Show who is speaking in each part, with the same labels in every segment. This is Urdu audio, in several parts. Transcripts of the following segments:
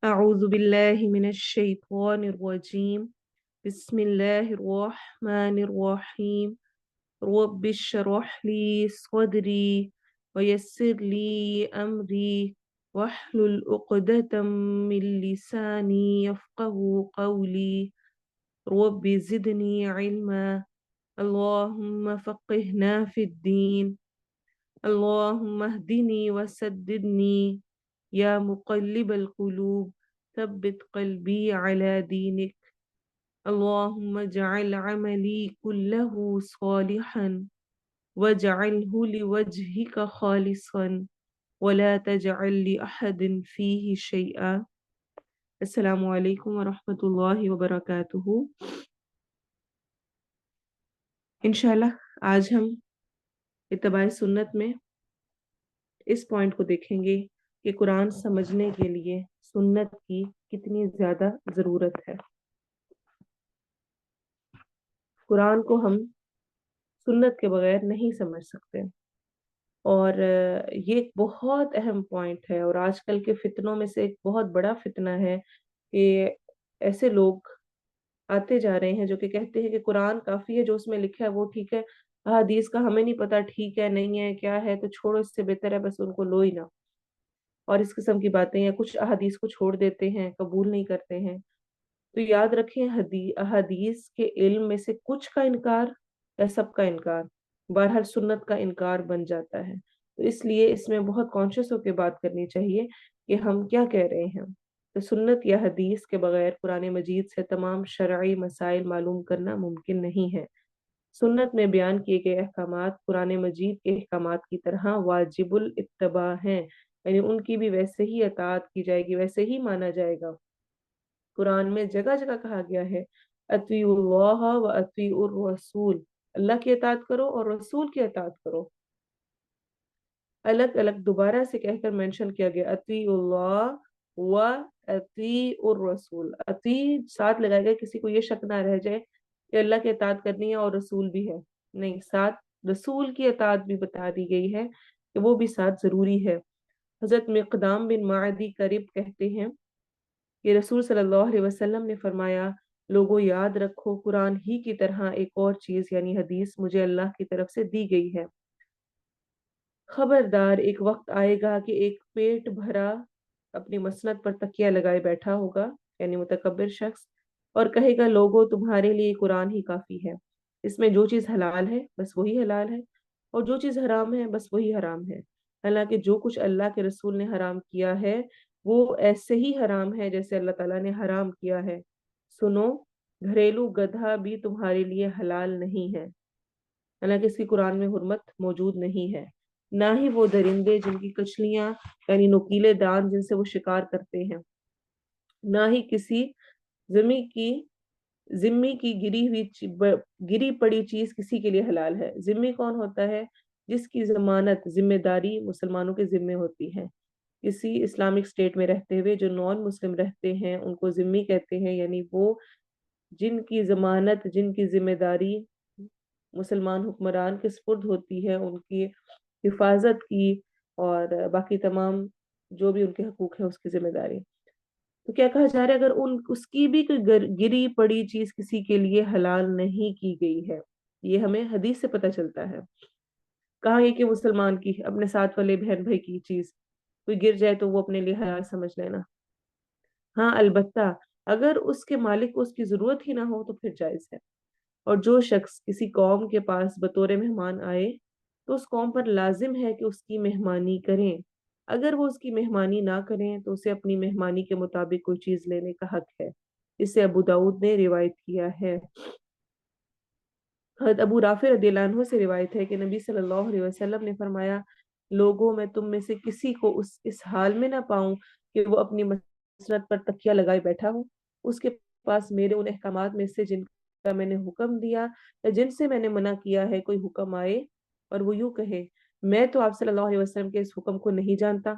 Speaker 1: أعوذ بالله من الشيطان الرجيم. بسم الله الرحمن الرحيم. رب اشرح لي صدري ويسر لي أمري واحلل عقدة من لساني يفقه قولي. رب زدني علما. اللهم فقهنا في الدين. اللهم اهدني وسددني يا مقلب القلوب ثبت قلبي على دينك. اللهم اجعل عملي كله صالحا واجعله لوجهك خالصا ولا تجعل لأحد فيه شيئا. السلام علیکم ورحمۃ اللہ وبرکاتہ. انشاءاللہ آج ہم اتباع سنت میں اس پوائنٹ کو دیکھیں گے کہ قرآن سمجھنے کے لیے سنت کی کتنی زیادہ ضرورت ہے. قرآن کو ہم سنت کے بغیر نہیں سمجھ سکتے، اور یہ ایک بہت اہم پوائنٹ ہے، اور آج کل کے فتنوں میں سے ایک بہت بڑا فتنہ ہے کہ ایسے لوگ آتے جا رہے ہیں جو کہ کہتے ہیں کہ قرآن کافی ہے، جو اس میں لکھا ہے وہ ٹھیک ہے، حدیث کا ہمیں نہیں پتا ٹھیک ہے نہیں ہے کیا ہے، تو چھوڑو، اس سے بہتر ہے بس ان کو لو ہی نہ. اور اس قسم کی باتیں، یا کچھ احادیث کو چھوڑ دیتے ہیں، قبول نہیں کرتے ہیں. تو یاد رکھیں، احادیث کے علم میں سے کچھ کا انکار یا سب کا انکار، بہرحال سنت کا انکار بن جاتا ہے. تو اس لیے اس میں بہت کانشیس ہو کے بات کرنی چاہیے کہ ہم کیا کہہ رہے ہیں. تو سنت یا حدیث کے بغیر قرآن مجید سے تمام شرعی مسائل معلوم کرنا ممکن نہیں ہے. سنت میں بیان کیے گئے احکامات قرآن مجید کے احکامات کی طرح واجب الاتباع ہیں، یعنی ان کی بھی ویسے ہی اطاعت کی جائے گی، ویسے ہی مانا جائے گا. قرآن میں جگہ جگہ کہا گیا ہے اطیعوا اللہ و اطیعوا الرسول، اللہ کی اطاعت کرو اور رسول کی اطاعت کرو. الگ الگ دوبارہ سے کہہ کر مینشن کیا گیا اطیعوا اللہ و اطیعوا الرسول. اطیع ساتھ لگائے گا، کسی کو یہ شک نہ رہ جائے کہ اللہ کی اطاعت کرنی ہے اور رسول بھی ہے، نہیں، ساتھ رسول کی اطاعت بھی بتا دی گئی ہے کہ وہ بھی ساتھ ضروری ہے. حضرت مقدام بن معدی کرب کہتے ہیں کہ رسول صلی اللہ علیہ وسلم نے فرمایا، لوگوں یاد رکھو، قرآن ہی کی طرح ایک اور چیز یعنی حدیث مجھے اللہ کی طرف سے دی گئی ہے. خبردار، ایک وقت آئے گا کہ ایک پیٹ بھرا اپنی مسند پر تکیہ لگائے بیٹھا ہوگا، یعنی متکبر شخص، اور کہے گا لوگوں تمہارے لیے قرآن ہی کافی ہے، اس میں جو چیز حلال ہے بس وہی حلال ہے، اور جو چیز حرام ہے بس وہی حرام ہے. حالانکہ جو کچھ اللہ کے رسول نے حرام کیا ہے وہ ایسے ہی حرام ہے جیسے اللہ تعالیٰ نے حرام کیا ہے. سنو، گھریلو گدھا بھی تمہارے لیے حلال نہیں ہے، حالانکہ اس کی قرآن میں حرمت موجود نہیں ہے. نہ ہی وہ درندے جن کی کچلیاں یعنی نوکیلے دان جن سے وہ شکار کرتے ہیں، نہ ہی کسی ذمی کی گری پڑی چیز کسی کے لیے حلال ہے. ذمی کون ہوتا ہے؟ جس کی ضمانت، ذمہ داری مسلمانوں کے ذمے ہوتی ہے. کسی اسلامک اسٹیٹ میں رہتے ہوئے جو نان مسلم رہتے ہیں ان کو ذمی کہتے ہیں، یعنی وہ جن کی ضمانت، جن کی ذمہ داری مسلمان حکمران کے سپرد ہوتی ہے، ان کی حفاظت کی اور باقی تمام جو بھی ان کے حقوق ہیں اس کی ذمہ داری. تو کیا کہا جا رہا ہے، اگر اس کی بھی کوئی گری پڑی چیز کسی کے لیے حلال نہیں کی گئی ہے، یہ ہمیں حدیث سے پتہ چلتا ہے. کہاں یہ کہ مسلمان کی اپنے ساتھ والے بہن بھائی کی چیز کوئی گر جائے تو وہ اپنے لیے حلال سمجھ لینا. ہاں البتہ اگر اس کے مالک کو اس کی ضرورت ہی نہ ہو تو پھر جائز ہے. اور جو شخص کسی قوم کے پاس بطور مہمان آئے تو اس قوم پر لازم ہے کہ اس کی مہمانی کریں. اگر وہ اس کی مہمانی نہ کریں تو اسے اپنی مہمانی کے مطابق کوئی چیز لینے کا حق ہے. اسے ابو داؤد نے روایت کیا ہے. حضرت ابو رافع رضی اللہ عنہ سے روایت ہے کہ نبی صلی اللہ علیہ وسلم نے فرمایا، لوگوں میں تم میں سے کسی کو اس حال میں نہ پاؤں کہ وہ اپنی مسند پر تکیہ لگائے بیٹھا ہو، اس کے پاس میرے ان احکامات میں سے جن کا میں نے حکم دیا یا جن سے میں نے منع کیا ہے کوئی حکم آئے اور وہ یوں کہے، میں تو آپ صلی اللہ علیہ وسلم کے اس حکم کو نہیں جانتا،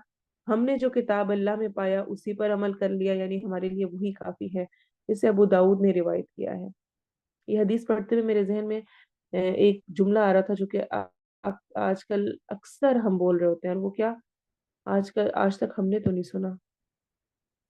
Speaker 1: ہم نے جو کتاب اللہ میں پایا اسی پر عمل کر لیا، یعنی ہمارے لیے وہی کافی ہے. اسے ابو داؤد نے روایت کیا ہے. یہ حدیث پڑھتے ہوئے میرے ذہن میں ایک جملہ آ رہا تھا جو کہ آج کل اکثر ہم بول رہے ہوتے ہیں، اور وہ کیا، آج تک ہم نے تو نہیں سنا.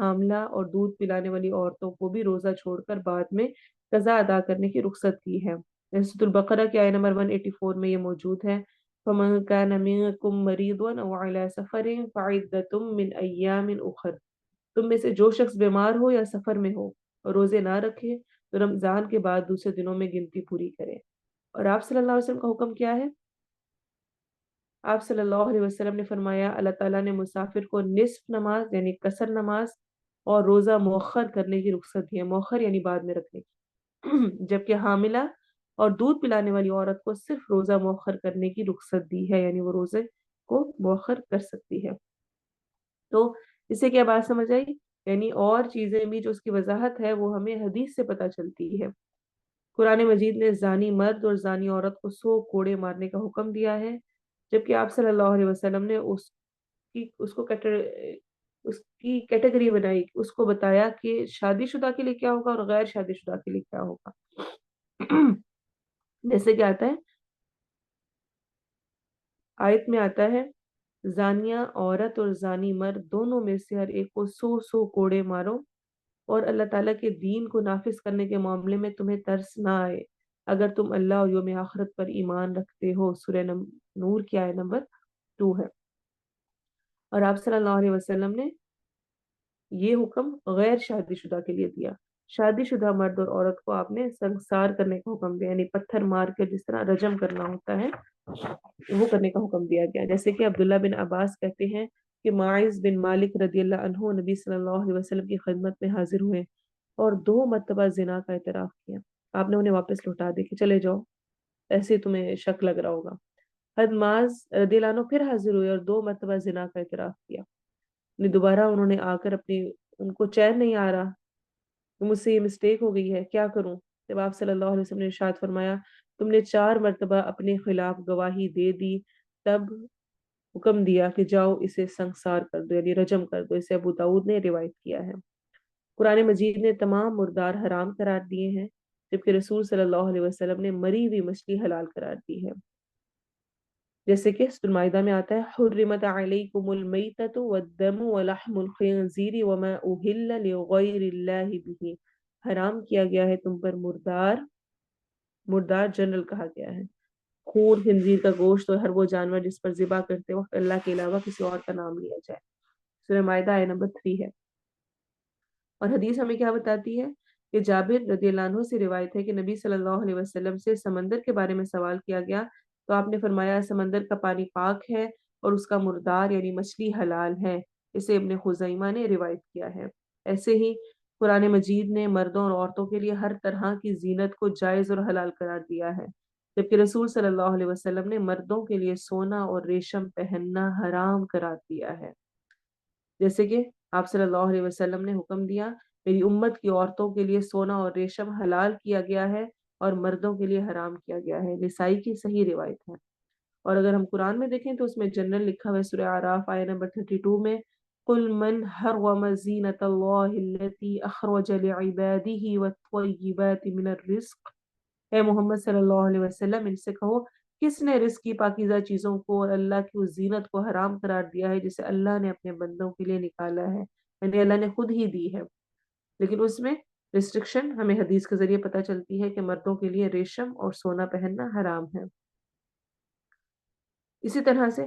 Speaker 1: حاملہ اور دودھ پلانے والی عورتوں کو بھی روزہ چھوڑ کر بعد میں قضا ادا کرنے کی رخصت کی ہے۔ سورۃ البقرہ کی آیت نمبر 184 میں یہ موجود ہے۔ فَمَنْ كَانَ مِنكُم مَّرِيضًا أَوْ عَلَىٰ سَفَرٍ فَعِدَّةٌ مِّنْ أَيَّامٍ أُخَرَ، تم میں سے جو شخص بیمار ہو یا سفر میں ہو اور روزے نہ رکھے تو رمضان کے بعد دوسرے دنوں میں گنتی پوری کرے۔ اور آپ صلی اللہ علیہ وسلم کا حکم کیا ہے؟ آپ صلی اللہ علیہ وسلم نے فرمایا اللہ تعالیٰ نے مسافر کو نصف نماز یعنی قصر نماز اور روزہ مؤخر کرنے کی رخصت دی ہے، مؤخر یعنی بعد میں رکھنے کی، جبکہ حاملہ اور دودھ پلانے والی عورت کو صرف روزہ مؤخر کرنے کی رخصت دی ہے، یعنی وہ روزے کو مؤخر کر سکتی ہے۔ تو اس سے کیا بات سمجھ آئی؟ یعنی اور چیزیں بھی جو اس کی وضاحت ہے وہ ہمیں حدیث سے پتہ چلتی ہے۔ قرآن مجید نے زانی مرد اور زانی عورت کو 100 کوڑے مارنے کا حکم دیا ہے، جبکہ آپ صلی اللہ علیہ وسلم نے اس کی کیٹیگری بنائی، اس کو بتایا کہ شادی شدہ کے لیے کیا ہوگا اور غیر شادی شدہ کے لیے کیا ہوگا۔ جیسے کہ آتا ہے، آیت میں آتا ہے زانیہ عورت اور زانی مرد دونوں میں سے ہر ایک کو 100 کوڑے مارو، اور اللہ تعالیٰ کے دین کو نافذ کرنے کے معاملے میں تمہیں ترس نہ آئے اگر تم اللہ اور یوم آخرت پر ایمان رکھتے ہو۔ سورہ نور کی آیت نمبر 2 ہے۔ اور آپ صلی اللہ علیہ وسلم نے یہ حکم غیر شادی شدہ کے لیے دیا۔ شادی شدہ مرد اور عورت کو آپ نے سنسار کرنے کا حکم دیا، یعنی پتھر مار کے جس طرح رجم کرنا ہوتا ہے وہ کرنے کا حکم دیا گیا۔ جیسے کہ عبداللہ بن عباس کہتے ہیں کہ معاذ بن مالک رضی اللہ عنہ نبی صلی اللہ علیہ وسلم کی خدمت میں حاضر ہوئے اور 2 مرتبہ زنا کا اعتراف کیا۔ آپ نے انہیں واپس لوٹا دے کہ چلے جاؤ، ایسے تمہیں شک لگ رہا ہوگا۔ حضرت معاذ رضی اللہ عنہ پھر حاضر ہوئے اور 2 مرتبہ زنا کا اعتراف کیا۔ دوبارہ انہوں نے آ کر ان کو چین نہیں آ رہا، مجھ سے یہ مسٹیک ہو گئی ہے، کیا کروں؟ جب آپ صلی اللہ علیہ وسلم نے ارشاد فرمایا تم نے 4 مرتبہ اپنے خلاف گواہی دے دی، تب حکم دیا کہ جاؤ اسے سنسار کر دو، یعنی رجم کر دو۔ اسے ابو داؤد نے روایت کیا ہے۔ قرآن مجید نے تمام مردار حرام قرار دیے ہیں، جبکہ رسول صلی اللہ علیہ وسلم نے مری ہوئی مچھلی حلال قرار دی ہے۔ جیسے کہ سورۃ المائدہ میں آتا ہے حرمت علیکم المیتۃ والدم ولحم الخنزیر وما اہل لغیر اللہ بہ، حرام کیا گیا ہے تم پر مردار جنرل کہا گیا ہے، خون، خنزیر کا گوشت اور ہر وہ جانور جس پر ذبح کرتے وقت اللہ کے علاوہ کسی اور کا نام لیا جائے۔ سورہ مائدہ آیت نمبر 3 ہے۔ اور حدیث ہمیں کیا بتاتی ہے کہ جابر رضی اللہ عنہ سے روایت ہے کہ نبی صلی اللہ علیہ وسلم سے سمندر کے بارے میں سوال کیا گیا تو آپ نے فرمایا سمندر کا پانی پاک ہے اور اس کا مردار یعنی مچھلی حلال ہے۔ اسے ابن خزیمہ نے روایت کیا ہے۔ ایسے ہی قرآن مجید نے مردوں اور عورتوں کے لیے ہر طرح کی زینت کو جائز اور حلال قرار دیا ہے، جبکہ رسول صلی اللہ علیہ وسلم نے مردوں کے لیے سونا اور ریشم پہننا حرام قرار دیا ہے۔ جیسے کہ آپ صلی اللہ علیہ وسلم نے حکم دیا میری امت کی عورتوں کے لیے سونا اور ریشم حلال کیا گیا ہے اور مردوں کے لیے حرام کیا گیا ہے۔ نسائی کی صحیح روایت ہے۔ اور اگر ہم قرآن میں دیکھیں تو اس میں جنرل لکھا ہوا ہے، سورہ اعراف آیت نمبر 32 میں قُلْ مَنْ حَرَّمَ زِینَةَ اللَّهِ الَّتِي أَخْرَجَ لِعِبَادِهِ وَالطَّیِّبَاتِ مِنَ الرِّزْقِ، اے محمد صلی اللہ علیہ وسلم ان سے کہو کس نے رزق کی پاکیزہ چیزوں کو اور اللہ کی اس زینت کو حرام قرار دیا ہے جسے اللہ نے اپنے بندوں کے لیے نکالا ہے، یعنی اللہ نے خود ہی دی ہے۔ لیکن اس میں ریسٹرکشن ہمیں حدیث کے ذریعے پتہ چلتی ہے کہ مردوں کے لیے ریشم اور سونا پہننا حرام ہے۔ اسی طرح سے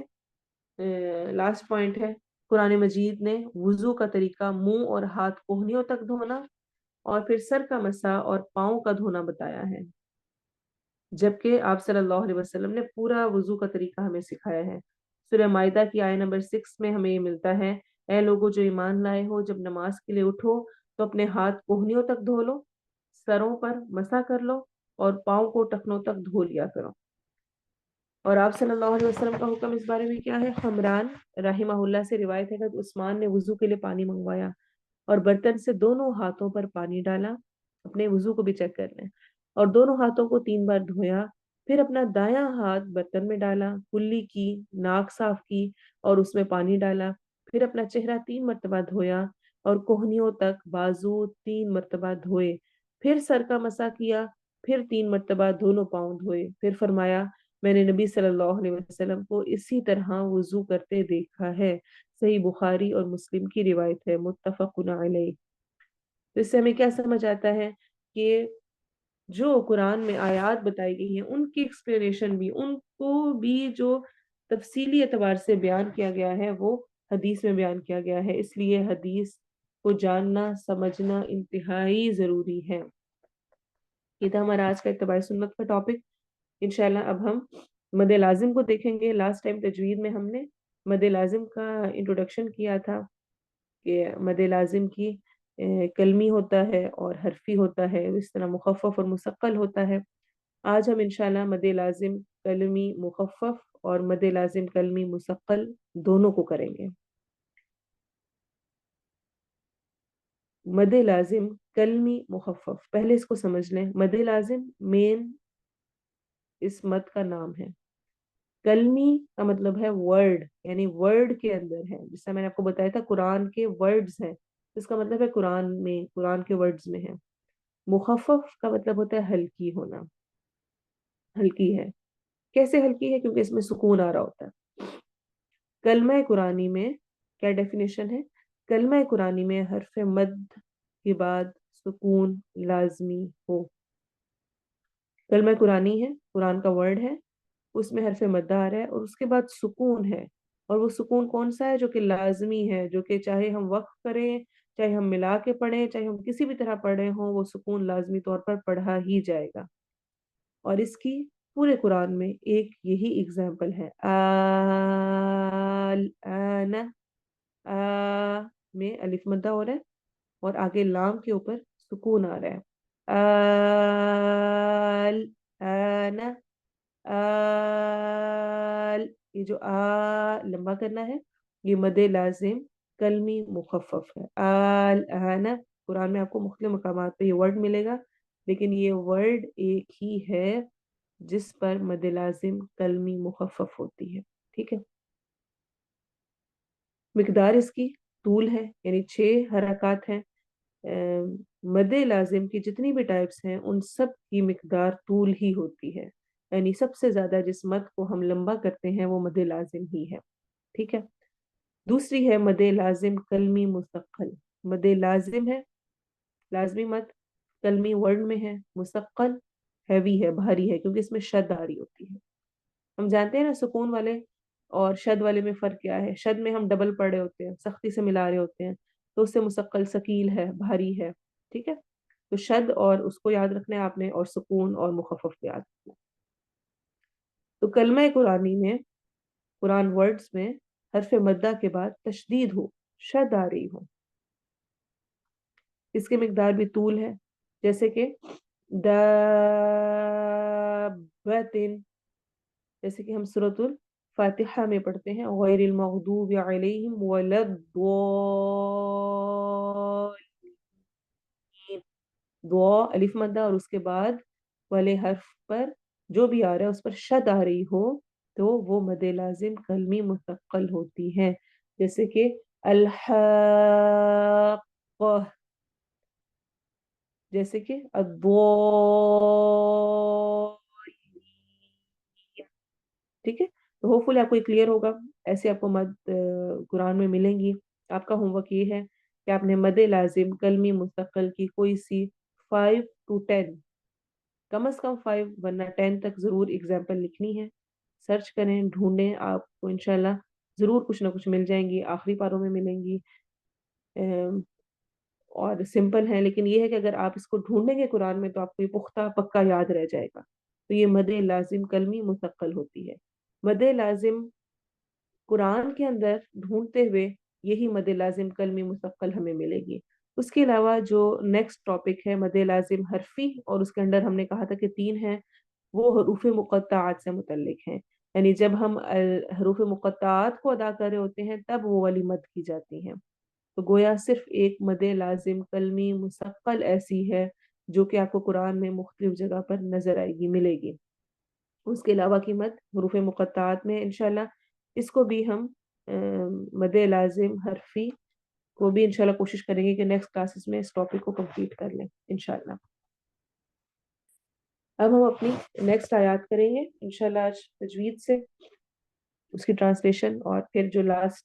Speaker 1: لاسٹ پوائنٹ ہے، قرآن مجید نے وضو کا طریقہ منہ اور ہاتھ کوہنیوں تک دھونا اور پھر سر کا مسح اور پاؤں کا دھونا بتایا ہے، جبکہ آپ صلی اللہ علیہ وسلم نے پورا وضو کا طریقہ ہمیں سکھایا ہے۔ سورہ مائدہ کی آیت نمبر 6 میں ہمیں یہ ملتا ہے اے لوگوں جو ایمان لائے ہو جب نماز کے لیے اٹھو تو اپنے ہاتھ کوہنیوں تک دھو لو، سروں پر مسح کر لو اور پاؤں کو ٹخنوں تک دھو لیا کرو۔ اور آپ صلی اللہ علیہ وسلم کا حکم اس بارے میں کیا ہے؟ حمران رحمہ اللہ سے روایت ہے کہ عثمان نے وضو کے لیے پانی منگوایا اور برتن سے دونوں ہاتھوں پر پانی ڈالا، اپنے وضو کو بھی چیک کر لیں، اور دونوں ہاتھوں کو 3 بار دھویا، پھر اپنا دایاں ہاتھ برتن میں ڈالا، کلی کی، ناک صاف کی اور اس میں پانی ڈالا، پھر اپنا چہرہ 3 مرتبہ دھویا اور کوہنیوں تک بازو 3 مرتبہ دھوئے، پھر سر کا مسح کیا، پھر 3 مرتبہ دونوں پاؤں دھوئے، پھر فرمایا میں نے نبی صلی اللہ علیہ وسلم کو اسی طرح وضو کرتے دیکھا ہے۔ صحیح بخاری اور مسلم کی روایت ہے، متفقن علیہ۔ تو اس سے ہمیں کیا سمجھ آتا ہے کہ جو قرآن میں آیات بتائی گئی ہیں ان کی ایکسپلینیشن بھی، ان کو بھی جو تفصیلی اعتبار سے بیان کیا گیا ہے وہ حدیث میں بیان کیا گیا ہے۔ اس لیے حدیث کو جاننا سمجھنا انتہائی ضروری ہے۔ یہ تھا ہمارا آج کا اتباع سنت کا ٹاپک۔ انشاءاللہ اب ہم مد لازم کو دیکھیں گے۔ لاسٹ ٹائم تجوید میں ہم نے مد لازم کا انٹروڈکشن کیا تھا کہ مد لازم کی کلمی ہوتا ہے اور حرفی ہوتا ہے، اس طرح مخفف اور مثقل ہوتا ہے۔ آج ہم انشاءاللہ مد لازم کلمی مخفف اور مد لازم کلمی مثقل دونوں کو کریں گے۔ مد لازم کلمی مخفف، پہلے اس کو سمجھ لیں۔ مد لازم مین اس مد کا نام ہے۔ کلمی کا مطلب ہے ورڈ، یعنی ورڈ کے اندر ہے، جس سے میں نے آپ کو بتایا تھا قرآن کے ورڈز ہیں، اس کا مطلب ہے قرآن میں، قرآن کے ورڈز میں ہے۔ مخفف کا مطلب ہوتا ہے ہلکی ہونا، ہلکی ہے۔ کیسے ہلکی ہے؟ کیونکہ اس میں سکون آ رہا ہوتا ہے۔ کلمہ قرآنی میں کیا ڈیفینیشن ہے؟ کلمہ قرآنی میں حرف مد کے بعد سکون لازمی ہو۔ کلمہ قرآنی ہے، قرآن کا ورڈ ہے، اس میں حرف مد آ رہا ہے اور اس کے بعد سکون ہے، اور وہ سکون کون سا ہے؟ جو کہ لازمی ہے، جو کہ چاہے ہم وقف کریں، چاہے ہم ملا کے پڑھیں، چاہے ہم کسی بھی طرح پڑھے ہوں، وہ سکون لازمی طور پر پڑھا ہی جائے گا۔ اور اس کی پورے قرآن میں ایک یہی اگزامپل ہے، آن، آ میں الف مدہ ہو رہا ہے اور آگے لام کے اوپر سکون آ رہا ہے۔ آن، آل، یہ جو لمبا کرنا ہے یہ مد لازم کلمی مخفف ہے۔ آل آن، قرآن میں آپ کو مختلف مقامات پہ یہ ورڈ ملے گا، لیکن یہ ورڈ ایک ہی ہے جس پر مد لازم کلمی مخفف ہوتی ہے۔ ٹھیک ہے، مقدار اس کی طول ہے، یعنی 6 حرکات ہیں۔ مد لازم کی جتنی بھی ٹائپس ہیں ان سب کی مقدار طول ہی ہوتی ہے، یعنی سب سے زیادہ جس مد کو ہم لمبا کرتے ہیں وہ مد لازم ہی ہے۔ ٹھیک ہے، دوسری ہے مد لازم کلمی مستقل۔ مد لازم ہے لازمی مد، کلمی ورڈ میں ہے، مستقل ہیوی ہے، بھاری ہے، کیونکہ اس میں شد آ رہی ہوتی ہے۔ ہم جانتے ہیں نا سکون والے اور شد والے میں فرق کیا ہے؟ شد میں ہم ڈبل پڑھ رہے ہوتے ہیں، سختی سے ملا رہے ہوتے ہیں، تو اس سے مستقل ثقیل ہے، بھاری ہے۔ ٹھیک ہے، تو شد اور اس کو یاد رکھنا ہے آپ نے، اور سکون اور مخفف کو یاد رکھنا ہے۔ تو کلمہ قرآنی میں، قرآن ورڈز میں حرف مدہ کے بعد تشدید ہو، شد آ رہی ہو، اس کی مقدار بھی طول ہے، جیسے کہ دابتن، جیسے کہ ہم سورۃ الفاتحہ میں پڑھتے ہیں غیر المغضوب علیہم ولا الضالین، دعا الف مدہ اور اس کے بعد والے حرف پر جو بھی آ رہا ہے اس پر شد آ رہی ہو تو وہ مد لازم کلمی مستقل ہوتی ہے، جیسے کہ الحاقہ، جیسے کہ الضالین۔ ٹھیک ہے، تو ہوپ فلی آپ کو یہ کلیئر ہوگا۔ ایسے آپ کو مد قرآن میں ملیں گی۔ آپ کا ہوم ورک یہ ہے کہ آپ نے مد لازم کلمی مستقل کی کوئی سی 5 to 10، کم از کم 5 ورنہ 10 تک ضرور اگزامپل لکھنی ہے۔ سرچ کریں، ڈھونڈیں، آپ کو انشاءاللہ ضرور کچھ نہ کچھ مل جائیں گی، آخری پاروں میں ملیں گی، اور سمپل ہیں، لیکن یہ ہے کہ اگر آپ اس کو ڈھونڈیں گے قرآن میں تو آپ کو یہ پختہ پکا یاد رہ جائے گا۔ تو یہ مد لازم کلمی مستقل ہوتی ہے۔ مد لازم قرآن کے اندر ڈھونڈتے ہوئے یہی مد لازم کلمی مستقل ہمیں ملے گی۔ اس کے علاوہ جو نیکسٹ ٹاپک ہے مد لازم حرفی، اور اس کے اندر ہم نے کہا تھا کہ 3 ہیں، وہ حروف مقطعات سے متعلق ہیں، یعنی جب ہم حروف مقطعات کو ادا کر رہے ہوتے ہیں تب وہ والی مد کی جاتی ہیں۔ تو گویا صرف ایک مد لازم کلمی مستقل ایسی ہے جو کہ آپ کو قرآن میں مختلف جگہ پر نظر آئے گی، ملے گی۔ اس کے علاوہ کی مد حروف مقطعات میں انشاءاللہ اس کو بھی ہم مد لازم حرفی کو بھی انشاءاللہ کوشش کریں گے کہ نیکسٹ کلاسز میں اس ٹاپک کو کمپلیٹ کر لیں انشاءاللہ۔ اب ہم اپنی نیکسٹ آیات کریں گے انشاءاللہ آج تجوید سے، اس کی ٹرانسلیشن، اور پھر جو لاسٹ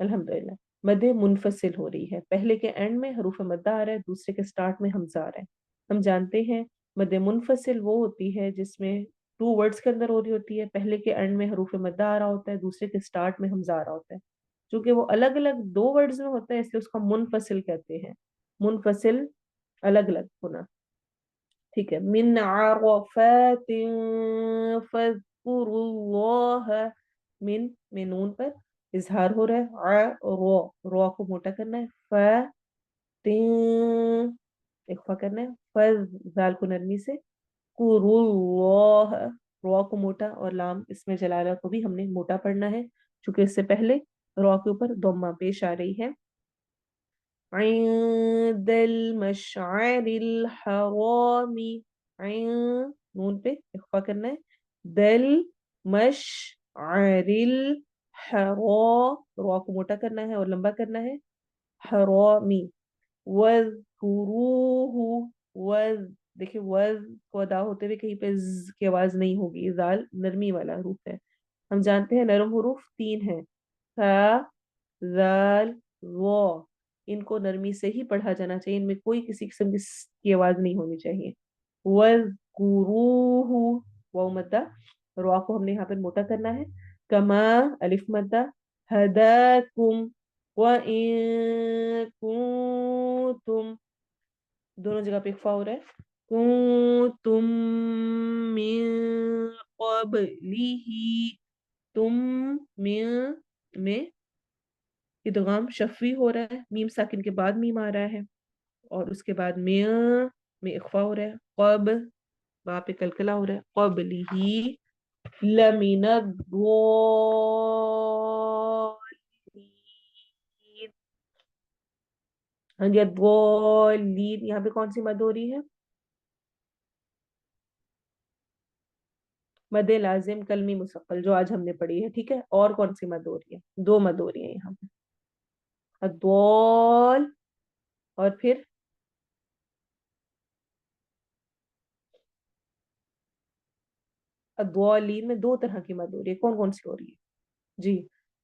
Speaker 1: الحمدللہ. مد منفصل ہو رہی ہے، پہلے کے اینڈ میں حروف مدہ آ رہا ہے، دوسرے کے سٹارٹ میں حمزہ آ رہا ہے. ہم جانتے ہیں مد منفصل وہ ہوتی ہے جس میں ٹو ورڈز کے اندر ہو رہی ہوتی ہے، پہلے کے اینڈ میں حروف مدہ آ رہا ہوتا ہے، دوسرے کے سٹارٹ میں حمزہ آ رہا ہوتا ہے. چونکہ وہ الگ الگ دو ورڈز میں ہوتا ہے اس لیے اس کو منفصل کہتے ہیں. منفصل الگ الگ ہونا. ٹھیک ہے. من عرفات فاذکروا اللہ. من نون پر اظہار ہو رہا ہے، رو کو موٹا کرنا ہے، اخفا کرنا ہے، زال کو نرمی سے، کرو اللہ، رو کو موٹا، اور لام اس میں جلالہ کو بھی ہم نے موٹا پڑھنا ہے چونکہ اس سے پہلے رو کے اوپر ضمہ پیش آ رہی ہے. عند المشعر الحرام، نون پہ اخفا کرنا ہے، دل مشعر الحرام، رو کو موٹا کرنا ہے اور لمبا کرنا ہے، حرامی. وَاذْكُرُوهُ، دیکھیں وز کو ادا ہوتے ہوئے کہیں پہ ز کی آواز نہیں ہوگی، زال نرمی والا حروف ہے. ہم جانتے ہیں نرم حروف 3 ہیں، ثا، زال، و. ان کو نرمی سے ہی پڑھا جانا چاہیے، ان میں کوئی کسی قسم کی س کی آواز نہیں ہونی چاہیے. وَاذْكُرُوهُ، واو مدہ، رو کو ہم نے یہاں پر موٹا کرنا ہے، کما، الف مدہ، ہداکم، وَإِن كُنتم، دونوں جگہ پہ اخفا ہو رہا ہے، کنتم من قبلہ، تم میں ادغام شفوی ہو رہا ہے، میم ساکن کے بعد میم آ رہا ہے، اور اس کے بعد میں اخفا ہو رہا ہے، وہاں پہ کلکلا ہو رہا ہے، قبلہ لمن الضالین. ہاں جی، الضالین یہاں پہ کون سی مد ہو رہی ہے؟ مد لازم کلمی مثقل جو آج ہم نے پڑھی ہے. ٹھیک ہے. اور کون سی مد ہو رہی ہے؟ 2 مد ہو رہی ہیں یہاں پہ، الضال، اور پھر الضالین میں 2 طرح کی مد ہو رہی ہے. کون کون سی ہو رہی ہے؟ جی،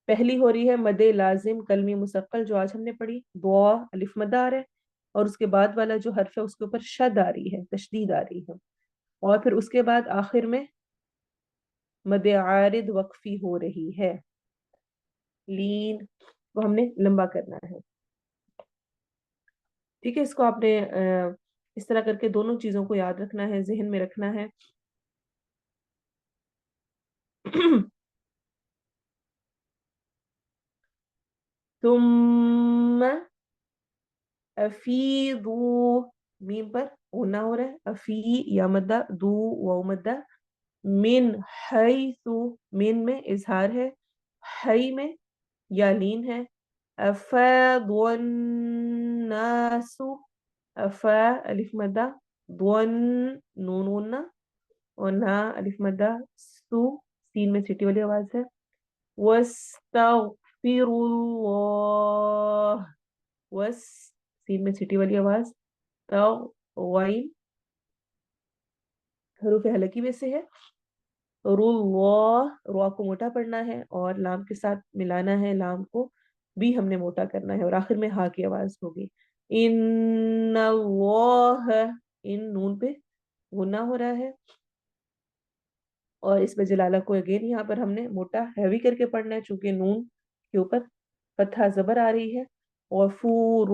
Speaker 1: پہلی ہو رہی ہے مد لازم کلمی مثقل جو آج ہم نے پڑھی، دعا الف مد آ رہا ہے، اور اس کے بعد والا جو حرف ہے اس کے اوپر شد آ رہی ہے، تشدید آ رہی ہے، اور پھر اس کے بعد آخر میں مد عارض وقفی ہو رہی ہے، لین کو ہم نے لمبا کرنا ہے. ٹھیک ہے. اس کو آپ نے اس طرح کر کے دونوں چیزوں کو یاد رکھنا ہے، ذہن میں رکھنا ہے. ثم افیضو، میم پر ہونا ہو رہا ہے، افی یا مدہ، دو واو مدہ، من حیثو، من میں اظہار ہے، حی میں یا لین ہے، افاض الناس، افا الف مدہ، ضن نون غنہ، اور نا الف مدہ، سو سین میں سیٹی والی آواز ہے، واستغفر اللہ، وس سین میں سیٹی والی آواز، تو وائن حروف حلقی میں سے ہے، رو، رو کو موٹا پڑھنا ہے اور لام کے ساتھ ملانا ہے، لام کو بھی ہم نے موٹا کرنا ہے، اور آخر میں ہا کی آواز ہوگی. ان اللہ، ان نون پہ غنہ ہو رہا ہے، اور اس میں جلالہ کو اگین یہاں پر ہم نے موٹا ہیوی کر کے پڑھنا ہے چونکہ نون کے اوپر فتحہ زبر آ رہی ہے. غفور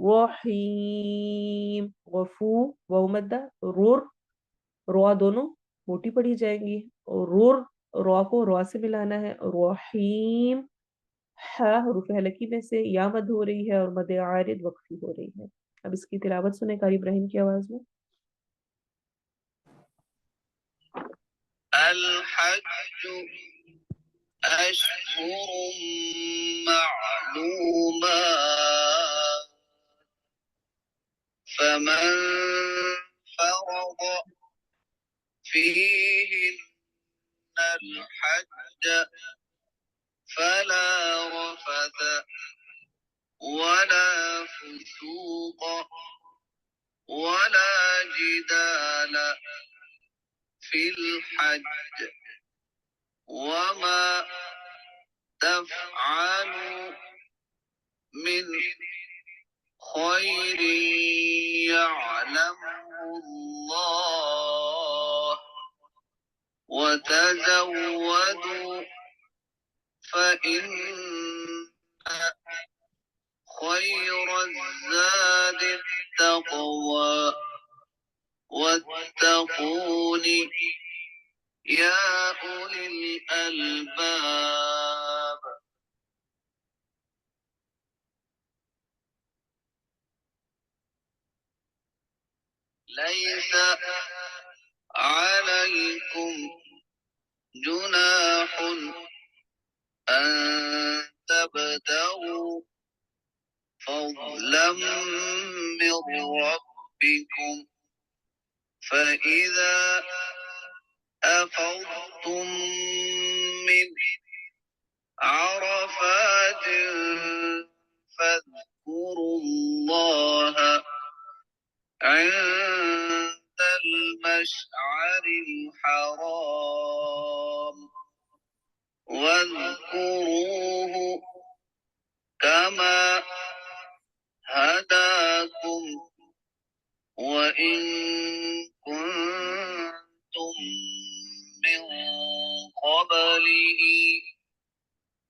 Speaker 1: رحیم، غفو واو مدہ، رور، رو دونوں موٹی پڑھی جائیں گی، اور رور، رو کو رو سے ملانا ہے، رحیم، ہا حروف حلقی میں سے یا مد ہو رہی ہے اور مد عارض وقفی ہو رہی ہے. اب اس کی تلاوت سنیں قاری ابراہیم کی آواز میں. الحج اشہر معلومات فمن فرض فيهن الحج فلا رفث ولا فسوق ولا جدال في الحج وما تفعلوا
Speaker 2: من خير يعلمه الله وتزودوا فإن خير الزاد التقوى واتقون يا أولي الألباب. ليس عليكم جناح أن تبتغوا فضلا من ربكم فإذا أفضتم من عرفات فاذكروا الله عند المشعر الحرام واذكروه كما هداكم وإن كنتم من قبله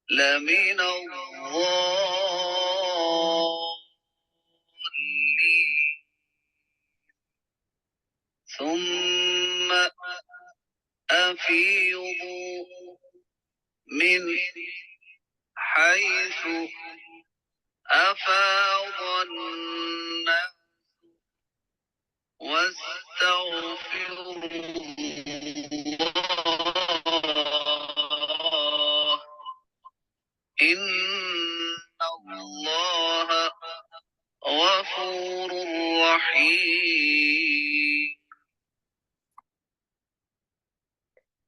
Speaker 2: لمن الضالين. ثم أفيضوا من حيث أفاض الناس واستغفروا الله إن الله غفور رحيم.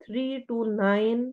Speaker 1: 3 to 9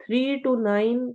Speaker 1: 3 to 9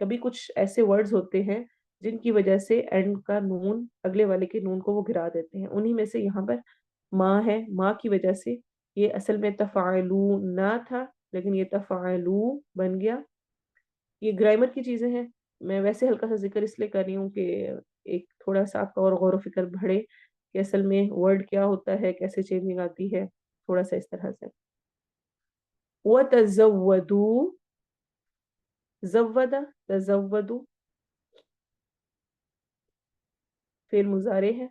Speaker 1: کبھی کچھ ایسے ورڈز ہوتے ہیں جن کی وجہ سے اینڈ کا نون اگلے والے کے نون کو وہ گرا دیتے ہیں. انہی میں سے یہاں پر ماں ہے. ماں کی وجہ سے یہ اصل میں تفعلون نہ تھا لیکن یہ تفعلو بن گیا. یہ گرامر کی چیزیں ہیں. میں ویسے ہلکا سا ذکر اس لیے کر رہی ہوں کہ ایک تھوڑا سا آپ کا اور غور و فکر بڑھے کہ اصل میں ورڈ کیا ہوتا ہے, کیسے چینجنگ آتی ہے, تھوڑا سا اس طرح سے. وَتَزَوَّدُوا زَوَّدَ تَزَوَّدُوا فعل مضارع ہے,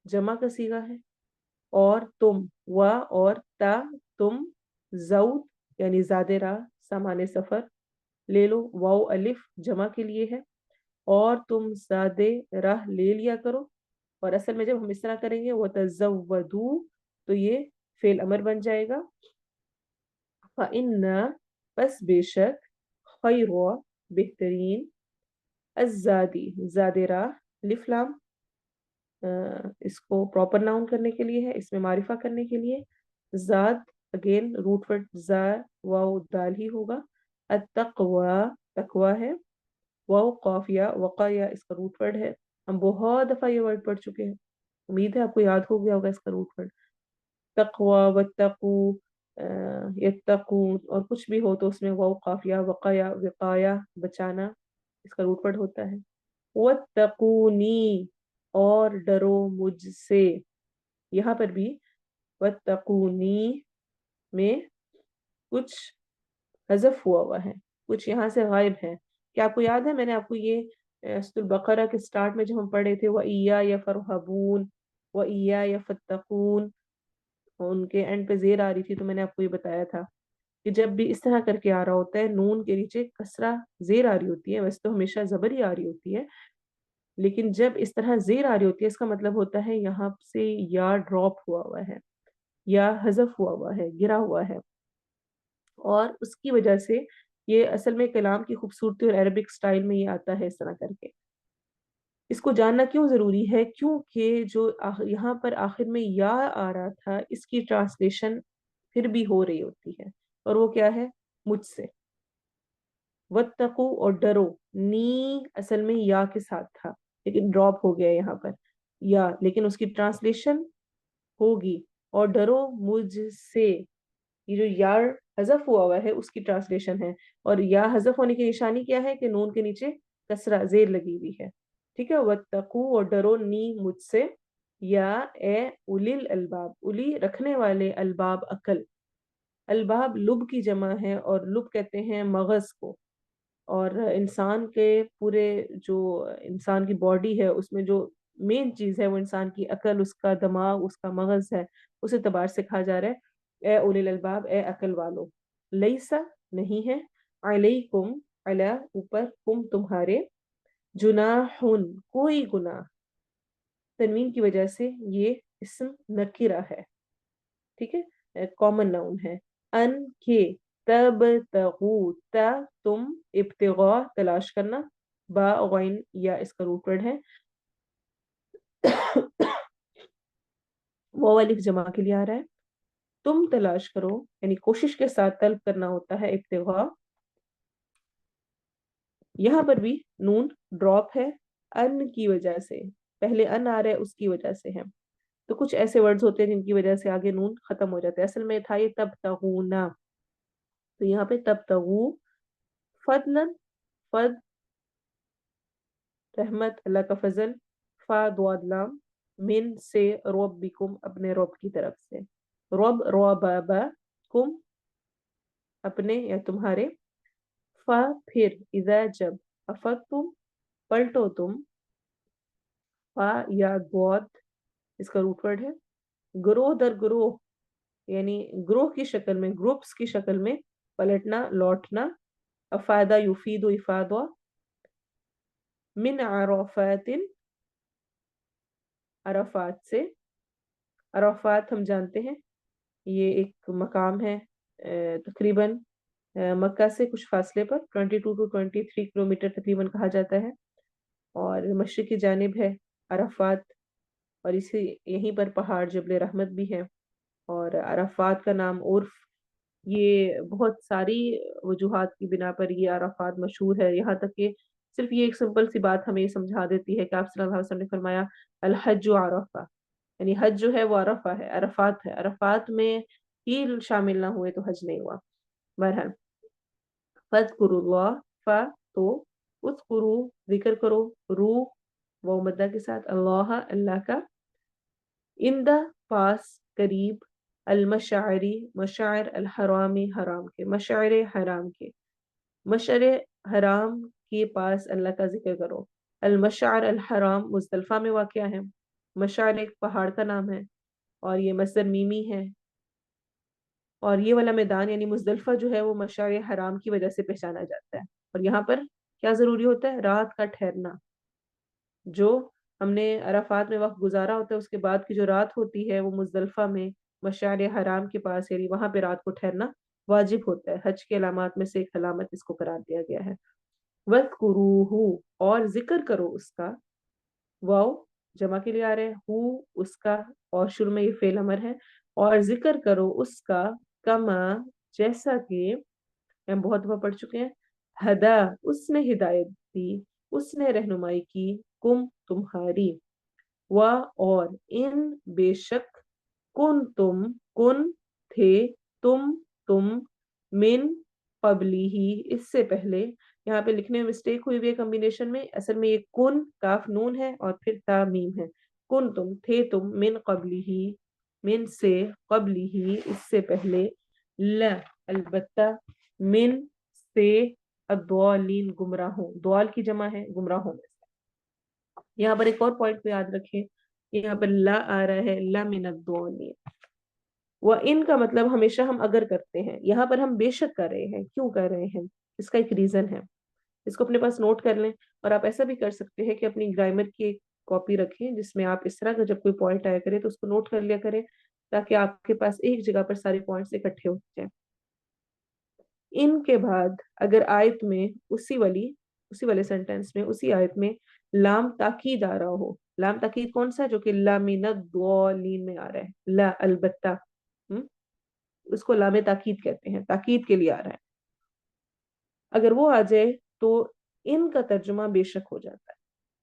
Speaker 1: جمع کا صیغہ ہے. اور تم اور تا تم زود یعنی زیادہ راہ سامان سفر لے لو. واو الف جمع کے لیے ہے. اور تم زیادہ راہ لے لیا کرو. اور اصل میں جب ہم اس طرح کریں گے وَتَزَوَّدُوا تو یہ فعل امر بن جائے گا. فَإِنَّ پس بے شک خیر بہترین الزادی زیادہ راہ الف لام اس کو پراپر ناؤن کرنے کے لیے ہے, اس میں معرفہ کرنے کے لیے. زاد اگین روٹ ورڈ زا واو دال ہی ہوگا. التقوی تقوی ہے. واو قافیہ وقایا اس کا روٹ ورڈ ہے. ہم بہت دفعہ یہ ورڈ پڑھ چکے ہیں, امید ہے آپ کو یاد ہو گیا ہوگا اس کا روٹ ورڈ. تقوی واتقو یتقون اور کچھ بھی ہو تو اس میں واو قافیہ وقایا وقایا بچانا اس کا روٹ ورڈ ہوتا ہے. واتقونی اور ڈرو مجھ سے. یہاں پر بھی واتقونی میں کچھ حذف ہوا ہے, کچھ یہاں سے غائب ہے. کیا آپ کو یاد ہے میں نے آپ کو یہ سورۃ البقرہ کے سٹارٹ میں جب ہم پڑھے تھے وَإِيَّايَ فَارْهَبُونَ وَإِيَّايَ فَاتَّقُونَ ان کے اینڈ پہ زیر آ رہی تھی تو میں نے آپ کو یہ بتایا تھا کہ جب بھی اس طرح کر کے آ رہا ہوتا ہے نون کے نیچے کسرہ زیر آ رہی ہوتی ہے. ویسے تو ہمیشہ زبر ہی آ رہی ہوتی ہے لیکن جب اس طرح زیر آ رہی ہوتی ہے اس کا مطلب ہوتا ہے یہاں سے یا ڈراپ ہوا ہے یا حذف ہوا ہے, گرا ہوا ہے. اور اس کی وجہ سے یہ اصل میں کلام کی خوبصورتی اور عربک سٹائل میں یہ آتا ہے اس طرح کر کے. اس کو جاننا کیوں ضروری ہے؟ کیونکہ جو یہاں پر آخر میں یا آ رہا تھا اس کی ٹرانسلیشن پھر بھی ہو رہی ہوتی ہے, اور وہ کیا ہے؟ مجھ سے. وَاتَّقُوا اور ڈرو. نی اصل میں یا کے ساتھ تھا لیکن ڈراپ ہو گیا یہاں پر یا, لیکن اس کی ٹرانسلیشن ہوگی اور ڈرو مجھ سے. یہ جو یا حذف ہوا ہے اس کی ٹرانسلیشن ہے. اور یا حذف ہونے کی نشانی کیا ہے کہ نون کے نیچے کسرہ زیر لگی ہوئی ہے. ٹھیک ہے. وَاتَّقُوا اور ڈرو نی مجھ سے. یا اے اولی الالباب اولی رکھنے والے, الباب عقل. الباب لب کی جمع ہے اور لب کہتے ہیں مغز کو. اور انسان کے پورے جو انسان کی باڈی ہے اس میں جو مین چیز ہے وہ انسان کی عقل, اس کا دماغ, اس کا مغز ہے. اس اعتبار سے کہا جا رہا ہے اے اولی الالباب اے عقل والو. لیسا نہیں ہے, علیکم علی اوپر, کم تمہارے, جناحن کوئی گناہ. تنوین کی وجہ سے یہ اسم نکرہ ہے. ٹھیک ہے, کامن ناؤن ہے. ان کے تب تغو تا تم ابتغاء تلاش کرنا. با غین یا اس کا روٹ ورڈ ہے. واو الف جمع کے لیے آ رہا ہے. تم تلاش کرو یعنی کوشش کے ساتھ طلب کرنا ہوتا ہے ابتغاء. یہاں پر بھی نون ڈراپ ہے ان کی وجہ سے, پہلے ان آ رہا ہے اس کی وجہ سے ہے. تو کچھ ایسے ورڈز ہوتے ہیں جن کی وجہ سے آگے نون ختم ہو جاتا ہے. اصل میں تھا یہ تب تغونا, تو یہاں پہ تب تغو فضلن, فض رحمت اللہ کا فضل, فا دواد لام, من سے ربکم اپنے رب کی طرف سے, رب ربابا کم اپنے یا تمہارے, فا پھر اذا جب, افقتم پلٹو تم, فا یا دواد اس کا روٹ ورڈ ہے. گروہ در گروہ یعنی گروہ کی شکل میں, گروپس کی شکل میں پلٹنا لوٹنا. افادہ یفید و افادہ. من عرفات عرفات سے. عرفات ہم جانتے ہیں یہ ایک مقام ہے تقریباً مکہ سے کچھ فاصلے پر 22 to 23 کلومیٹر تقریباً کہا جاتا ہے, اور مشرق کی جانب ہے عرفات. اور اسی یہیں پر پہاڑ جبل رحمت بھی ہے. اور عرفات کا نام عرف یہ بہت ساری وجوہات کی بنا پر یہ عرفات مشہور ہے، یہاں تک کہ صرف یہ ایک سمپل سی بات ہمیں یہ سمجھا دیتی ہے کہ آپ صلی اللہ علیہ وسلم نے فرمایا الحج عرفہ، یعنی حج جو ہے وہ عرفہ ہے، عرفات ہے، عرفات میں ہی شامل نہ ہوئے تو حج نہیں ہوا۔ بہرحال فَاذْكُرُوا اللَّهَ تو اذکروا ذکر کرو، رو و مدہ کے ساتھ، اللہ کا، اندہ پاس، قریب، المشاعری مشاعر، الحرامی حرام کے، مشاعر حرام کے، مشعر حرام کے پاس اللہ کا ذکر کرو۔ المشعر الحرام مزدلفہ میں واقع ہے، مشعر ایک پہاڑ کا نام ہے اور یہ مصدر میمی ہے، اور یہ والا میدان یعنی مزدلفہ جو ہے وہ مشعر حرام کی وجہ سے پہچانا جاتا ہے۔ اور یہاں پر کیا ضروری ہوتا ہے؟ رات کا ٹھہرنا، جو ہم نے عرفات میں وقت گزارا ہوتا ہے اس کے بعد کی جو رات ہوتی ہے وہ مزدلفہ میں مشعر حرام کے پاس یعنی وہاں پہ رات کو ٹھہرنا واجب ہوتا ہے۔ حج کے علامات میں سے ایک علامت اس کو قرار دیا گیا ہے۔ وَاذْكُرُوهُ اور ذکر کرو اس کا، واو جمع کے لیے آ رہے ہیں، ہو اس کا، اور شروع میں یہ فعل امر ہے، اور ذکر کرو اس کا، کما جیسا کہ ہم بہت دفعہ پڑھ چکے ہیں، ہدا اس نے ہدایت دی، اس نے رہنمائی کی، کم تمہاری، و اور ان بے شک، کن تھے، تم من قبلی ہی اس سے پہلے، یہاں پہ لکھنے میں مسٹیک ہوئی ہوئی ہے کمبینیشن میں، اصل میں یہ کن کاف نون ہے اور پھر تا میم ہے، کن تم تھے تم، من قبلی ہی من سے، قبلی ہی اس سے پہلے، لا البتہ، من سے، الضالین گمراہوں، دوال کی جمع ہے گمراہوں میں سے۔ یہاں پر ایک اور پوائنٹ کو یاد رکھیں، یہاں پر لا آ رہا ہے، لا من الضالین، وہ ان کا مطلب ہمیشہ ہم اگر کرتے ہیں، یہاں پر ہم بے شک کر رہے ہیں، کیوں کر رہے ہیں؟ اس کا ایک ریزن ہے، اس کو اپنے پاس نوٹ کر لیں، اور آپ ایسا بھی کر سکتے ہیں کہ اپنی گرامر کی ایک کاپی رکھیں جس میں آپ اس طرح کا جب کوئی پوائنٹ آیا کرے تو اس کو نوٹ کر لیا کریں تاکہ آپ کے پاس ایک جگہ پر سارے پوائنٹس اکٹھے ہو جائیں۔ ان کے بعد اگر آیت میں اسی والے سینٹینس میں اسی آیت میں لام تاکید آ رہا ہو، لام تاکید کون سا ہے؟ جو کہ لا من الضالین میں آ رہا ہے، لا البتہ، اس کو لام تاکید کہتے ہیں، تاکید کے لیے آ رہا ہے، اگر وہ آ جائے تو ان کا ترجمہ بے شک ہو جاتا ہے،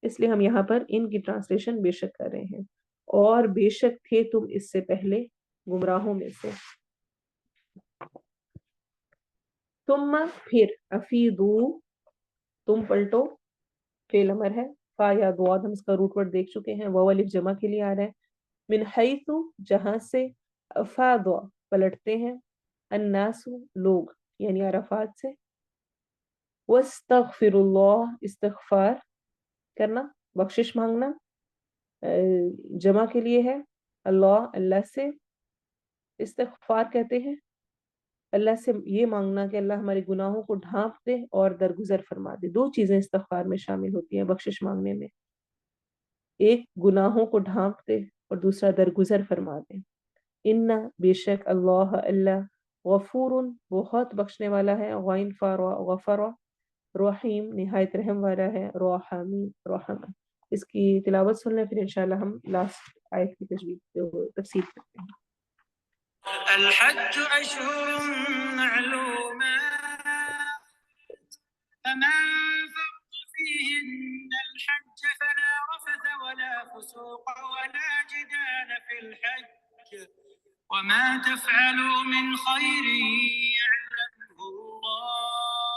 Speaker 1: اس لیے ہم یہاں پر ان کی ٹرانسلیشن بے شک کر رہے ہیں، اور بے شک تھے تم اس سے پہلے گمراہوں میں سے۔ ثم پھر، افیدو تم پلٹو، فعل امر ہے، فا یا ضاد ہم اس کا روٹ ورڈ دیکھ چکے ہیں، واو الف جمع کے لیے آ رہا ہے، من حیث جہاں سے، افاد پلٹتے ہیں، الناس لوگ یعنی عرفات سے، واستغفر اللہ استغفار کرنا، بخشش مانگنا، جمع کے لیے ہے، اللہ سے استغفار کہتے ہیں، اللہ سے یہ مانگنا کہ اللہ ہمارے گناہوں کو ڈھانپ دے اور درگزر فرما دے۔ دو چیزیں استغفار میں شامل ہوتی ہیں بخشش مانگنے میں، ایک گناہوں کو ڈھانپ دے اور دوسرا درگزر فرما دے۔ ان بے شک اللہ غفور بہت بخشنے والا ہے، غین فارا غفرا، رحیم نہایت رحم والا ہے، رحمی رحم۔ اس کی تلاوت سن لیں پھر انشاءاللہ ہم لاسٹ آیت کی تفسیر کرتے ہیں۔
Speaker 2: الحج أشهر معلومات فمن فرض فيهن الحج فلا رفث ولا فسوق ولا جدال في الحج وما تفعلوا من خير يعلمه الله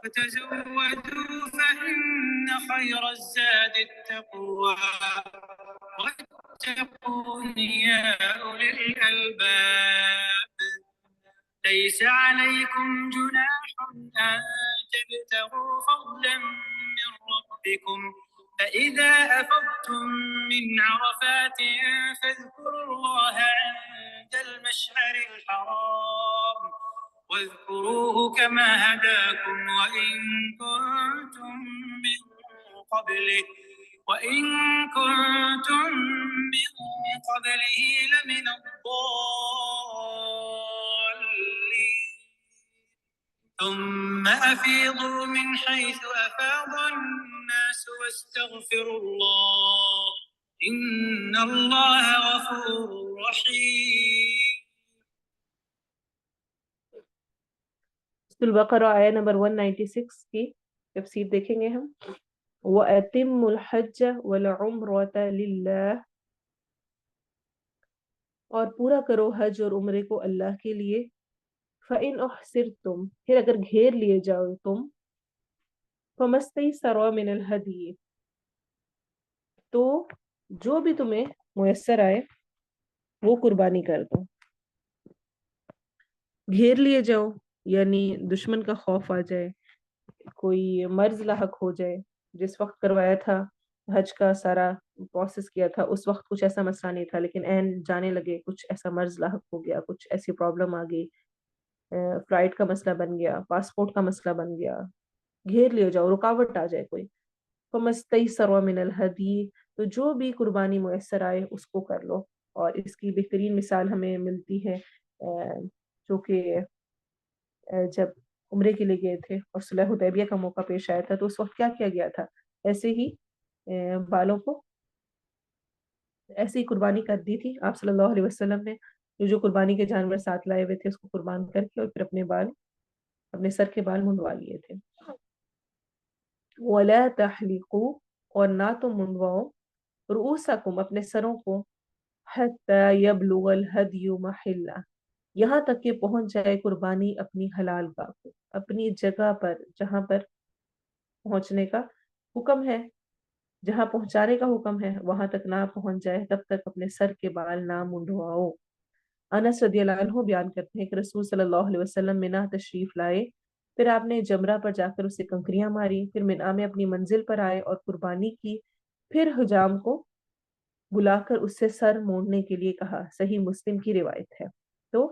Speaker 2: وتزودوا فإن خير الزاد التقوى واتقون يا أولي الألباب ليس عليكم جناح أن تبتغوا فضلا من ربكم فإذا أفضتم من عرفات فاذكروا الله عند المشعر الحرام واذكروه كما هداكم وإن كنتم من قبله لمن الضالين ثم أفيضوا من حيث أفاض الناس واستغفروا الله إن الله غفور رحيم۔
Speaker 1: البقرہ آیا نمبر 196 کی تفسیر دیکھیں گے ہم. وَأَتِمُّ الْحَجَّ وَالْعُمْرَةَ لِلَّهِ، اور پورا کرو حج اور عمرے کو اللہ کے لیے. فَإِنْ أُحْصِرْتُمْ، پھر اگر گھیر لیے جاؤ تم. فَمَا اسْتَيْسَرَ مِنَ الْهَدْيِ، تو جو بھی تمہیں میسر آئے وہ قربانی کر دو. گھیر لیے جاؤ یعنی دشمن کا خوف آ جائے، کوئی مرض لاحق ہو جائے. جس وقت کروایا تھا حج کا سارا پروسیس کیا تھا اس وقت کچھ ایسا مسئلہ نہیں تھا، لیکن عین جانے لگے کچھ ایسا مرض لاحق ہو گیا، کچھ ایسی پرابلم آ گئی، فلائٹ کا مسئلہ بن گیا، پاسپورٹ کا مسئلہ بن گیا. گھیر لے جاؤ، رکاوٹ آ جائے کوئی. فَمَسْتَيْسَرَ مِنَ الْهَدْيِ، تو جو بھی قربانی میسر آئے اس کو کر لو. اور اس کی بہترین مثال ہمیں ملتی ہے جو کہ جب عمرے کے لیے گئے تھے اور صلح حدیبیہ کا موقع پیش آیا تھا، تو اس وقت کیا کیا گیا تھا؟ ایسے ہی بالوں کو ایسے ہی قربانی کر دی تھی آپ صلی اللہ علیہ وسلم نے. جو قربانی کے جانور ساتھ لائے ہوئے تھے اس کو قربان کر کے اور پھر اپنے سر کے بال منڈوا لیے تھے. وَلَا تَحْلِقُوا، اور نہ تم منڈواؤ، رؤوسکم اپنے سروں کو، حَتَّى يَبْلُغَ الْهَدْيُ مَحِلَّهُ، یہاں تک کہ پہنچ جائے قربانی اپنی حلال گاہ کو، اپنی جگہ پر جہاں پر پہنچنے کا حکم ہے، جہاں پہنچانے کا حکم ہے وہاں تک نہ پہنچ جائے تب تک اپنے سر کے بال نہ منڈواؤ. انس رضی اللہ عنہ بیان کرتے ہیں کہ رسول صلی اللہ علیہ وسلم منا تشریف لائے، پھر آپ نے جمرہ پر جا کر اسے کنکریاں ماری، پھر منا میں اپنی منزل پر آئے اور قربانی کی، پھر حجام کو بلا کر اس سے سر موڑنے کے لیے کہا. صحیح مسلم کی روایت ہے. تو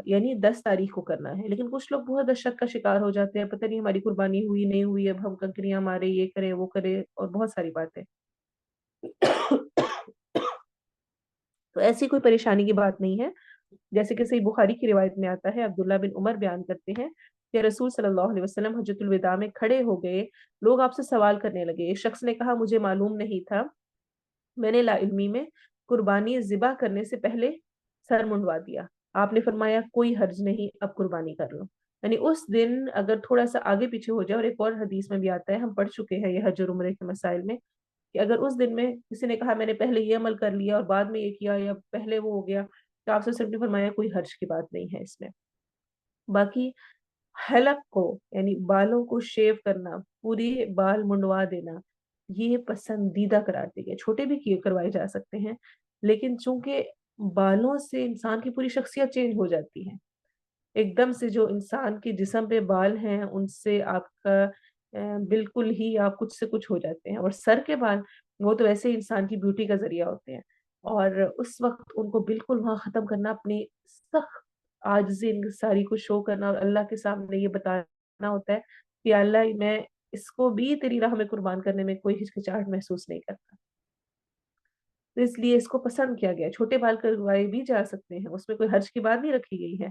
Speaker 1: یعنی 10 تاریخ کو کرنا ہے، لیکن کچھ لوگ بہت شک کا شکار ہو جاتے ہیں، پتہ نہیں ہماری قربانی ہوئی نہیں ہوئی، اب ہم کنکریاں مارے، یہ کریں وہ کرے اور بہت ساری باتیں. تو ایسی کوئی پریشانی کی بات نہیں ہے. جیسے کہ صحیح بخاری کی روایت میں آتا ہے، عبداللہ بن عمر بیان کرتے ہیں کہ رسول صلی اللہ علیہ وسلم حجۃ الوداع میں کھڑے ہو گئے، لوگ آپ سے سوال کرنے لگے. ایک شخص نے کہا مجھے معلوم نہیں تھا، میں نے لا علمی میں قربانی ذبح کرنے سے پہلے سر منڈوا دیا. آپ نے فرمایا کوئی حرج نہیں، اب قربانی کر لو. یعنی اس دن اگر تھوڑا سا آگے پیچھے ہو جائے، اور ایک اور حدیث میں بھی آتا ہے، ہم پڑھ چکے ہیں یہ حج اور عمرے کے مسائل میں، کہ اگر اس دن میں کسی نے کہا میں نے پہلے یہ عمل کر لیا اور بعد میں یہ کیا یا پہلے وہ ہو گیا، تو آپ سے صرف نے فرمایا کوئی حرج کی بات نہیں ہے اس میں. باقی حلق کو یعنی بالوں کو شیو کرنا، پوری بال منڈوا دینا، یہ پسندیدہ قرار دی گئی. چھوٹے بھی کیے کروائے جا سکتے ہیں، لیکن چونکہ بالوں سے انسان کی پوری شخصیت چینج ہو جاتی ہے. ایک دم سے جو انسان کے جسم پہ بال ہیں ان سے آپ کا بالکل ہی آپ کچھ سے کچھ ہو جاتے ہیں. اور سر کے بال وہ تو ایسے انسان کی بیوٹی کا ذریعہ ہوتے ہیں، اور اس وقت ان کو بالکل وہاں ختم کرنا، اپنی سخت عاجزی ساری کو شو کرنا اور اللہ کے سامنے یہ بتانا ہوتا ہے کہ اللہ میں اس کو بھی تیری راہ میں قربان کرنے میں کوئی ہچکچاہٹ محسوس نہیں کرتا. تو اس لیے اس کو پسند کیا گیا. چھوٹے بال کروائے بھی جا سکتے ہیں، اس میں کوئی حرج کی بات نہیں رکھی گئی ہے،